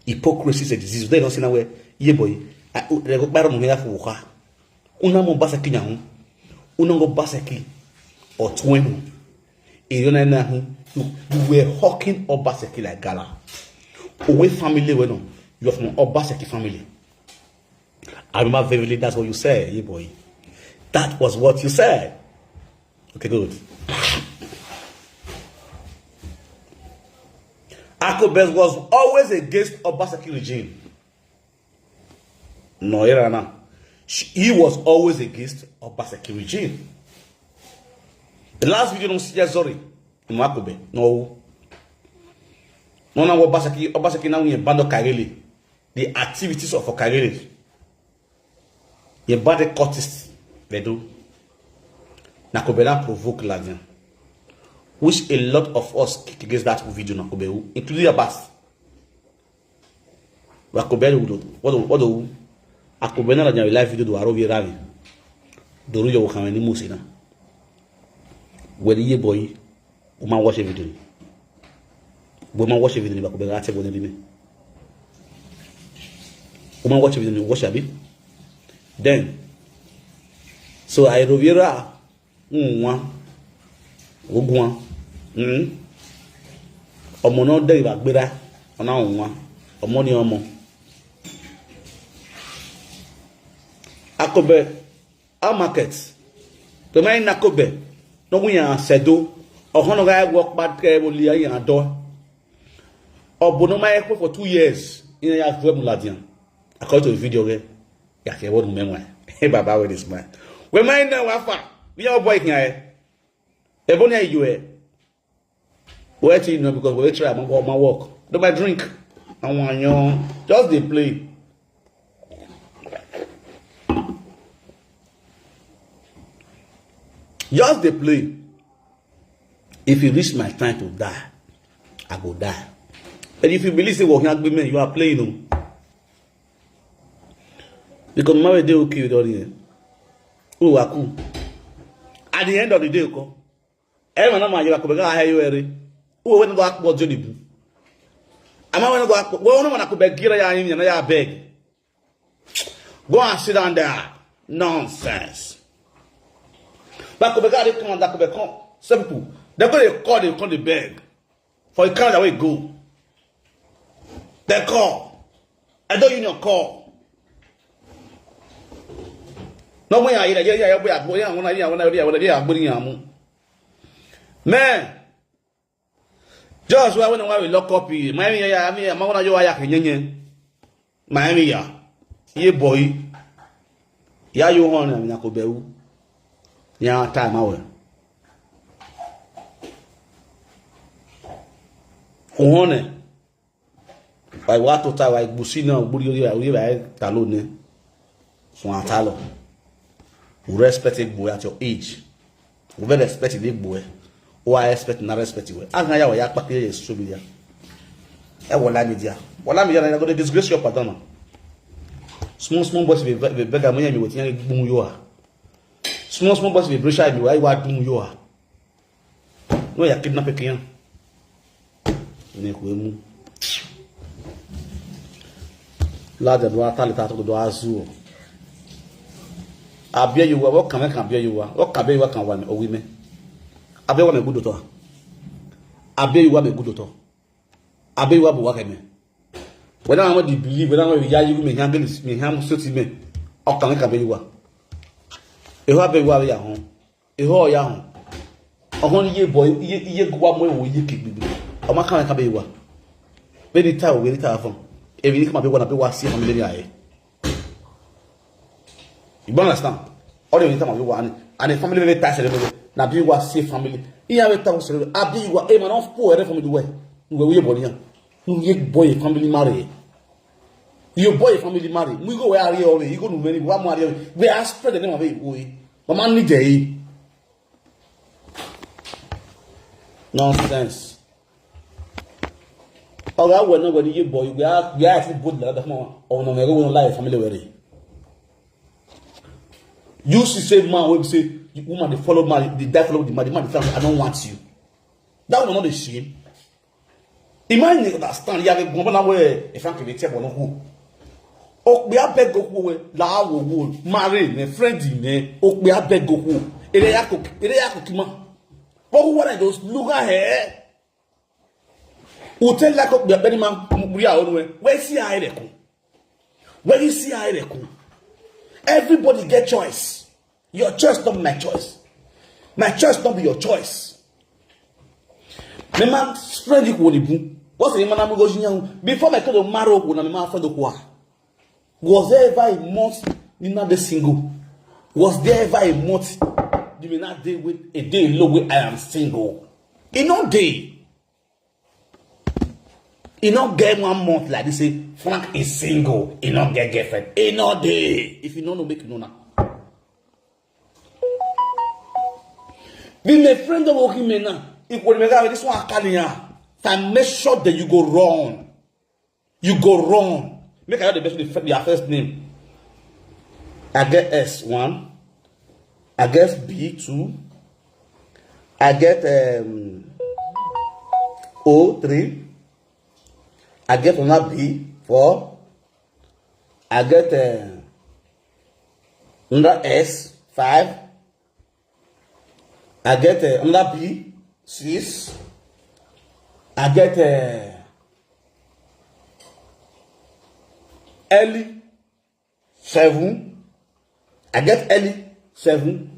Hypocrisy is a disease. They don't see now where ye boy. I go better mo here for work. Una mo baseki nyan. Una go baseki or twin. You were hawking Obaseki like Gala. Away family, you are from Obaseki family. I remember vividly that's what you said, yeah boy. That was what you said. Okay, good. Akobez was always against Obaseki regime. No, Irana. He was always against Obaseki regime. The last video don't see sorry. Makobe. No. No, Obaseki now in Bando Kareli. The activities of Kareli. Ye bad courtist. They do. Nakobela provoke Ladian. Which a lot of us kick against that video Nakobe, including Abbas. Nakobela what do Akobena la live video do Arobi Rally. Doru yo kameni musina. When ye boy, woman watch a video. Woman watch a video, but be ate bonne bime. Woman watch a video, watch a bit. Then, so I rovira, ogwan, omo no dey bagbera, ona onwa, omo ni omo. Akobe, our market, the man Nakobe. No, we are sedo, or Honogai walk back only a door. Or Bonoma for 2 years in a Ladian. According to the video, I won't remember. Hey, Baba, with this man. We might know what we are boy here. Ebonia, you Wait, you know, because we try my work. Do my drink. I want you just they play. Just they play. If you reach my time to die, I go die. And if you believe say working agreement, you are playing them. Because my day will kill you. Oh, I cool. At the end of the day, okay. Every man you are coming. I hear you every. Who when go back what Johnny do? Am I when go back? Well, no man I could beg gira ya him ya beg. Go and sit down there. Nonsense. But could be got it come that could be come. Simple. They're going to call. They come to beg for a kind of way go. They call. I don't union call. No way I man. Just when we lock up here. Miami, I'm going to go Miami, yeah, boy. Yeah, you want him, Yakobeu. Yeah, time hour. Ohone. By what to tell like Busina, Buria, we Talone. So I tell you respect a boy at your age. We very respect a big boy. Or I expect not respect you. I know you are back here, is true. I will lie media. Well, I'm going to disgrace your partner. Small boys will beg a man with young you are. Small boys will brush you. I want you are. No, you kidnap a king. Lad and water to the azul. I bear you what can I bear you? What can be what can one or women? I bear one a good daughter. I bear you one a good daughter. I bear you what work me. When I want to believe, when I want to you may handle this, may ham suit me. Or can I be you? A happy warrior home. A whole young. A whole year boy, ye go one way will you keep me. Or my kind of be one. Very tired, very tired from. If you come up with one of the was from the eye. You understand? All the time you want, and the family very tight. Now be was safe family. Here we talk so. I be you a man of poor from the way. We born here. You boy family marry. Your boy family marry. We go where are you? You go to many one more. We are spread the name of it. We, but man need day. Nonsense. Oh, I will not go to you, boy. We are actually good. That more. Oh no, we go life family very. You should say man will say the woman they follow man, the dad follow the man family. I don't want you. That will not be shame. Imagine understand. You have a woman where if I'm going to tell who. Oh, we are beg go who la wo marry ne friend ne. Oh, we are beg go who. Ele yako kima. But who are those look ahead? Who tell like we are very man we are on way. Where see I reckon? Where you see I reckon? Everybody get choice. Your choice not my choice. My choice not be your choice. My man spread it with the what's the man I'm going before I could marry when I'm my friend of was there ever a month you not the single? Was there ever a month you may not day with a day low where I am single? In no day. You not get 1 month like this say Frank is single. You not get girlfriend. In no day. If you don't know, make you know now. Be my friend of working men now. If when we got this one, I make sure that you go wrong. You go wrong. Make I know the best their first name. I get S1. I get B2. I get O3. I get another B4. I get another S5. I get another B6. I get L7. I get L7.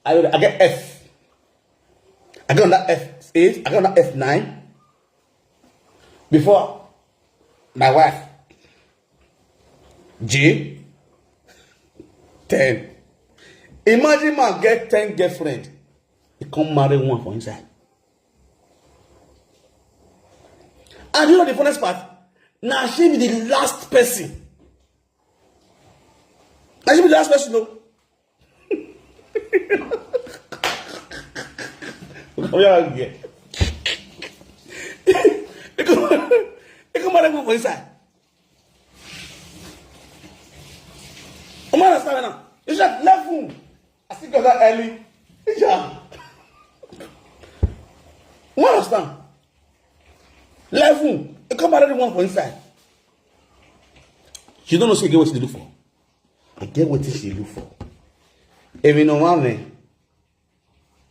I get F. I get another F8. I get another F9. Before my wife, J, 10. Imagine man get 10 girlfriend. He come marry one for inside. And you know the funniest part? Now she be the last person. Now she be the last person, though. Oh yeah, yeah. He come marry one for inside. I'm understand now. You just left home. I still got that early. Yeah. You understand? Left home. You come marry one for inside. She don't know she get what she do for. I get what she do for. If you know one man,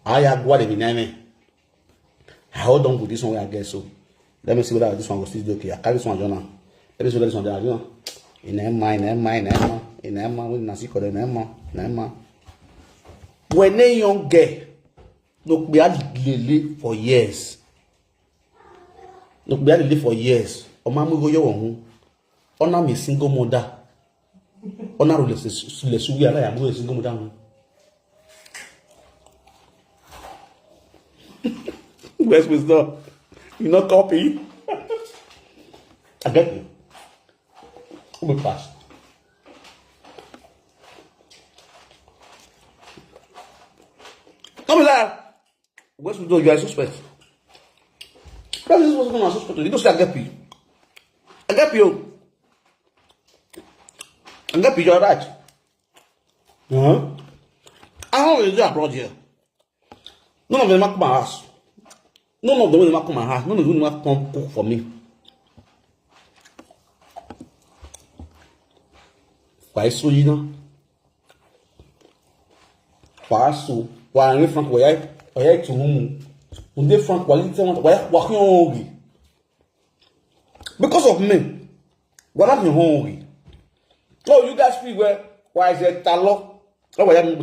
I have what every name. I hold on with this one where I get so. Let me see whether this one will still do okay. I carry this one down now. Let me see whether this one there. You know. In Emma, when Nasi called Emma. When a young girl, look, we had to for years. Look, we had to live for years. O ma mu go yo won. Ona me single mother. Ona ro le suwi ala ya mu single mother. Where's wisdom? You not copy? I get you. Who will pass? Come here. Where's wisdom? You are suspect. What is this person going to suspect? You don't say I get you. I get you. I get you. You're right. I don't really do abroad here. None of them come my house. None of them will come my house. None of them will come cook for me. Why so you know? Why so? Why are you frank? Why are you to whom? When they frank, why you hungry? Because of me. Why are you hungry? Oh, you guys feel where? Why is it talo? Oh, why are you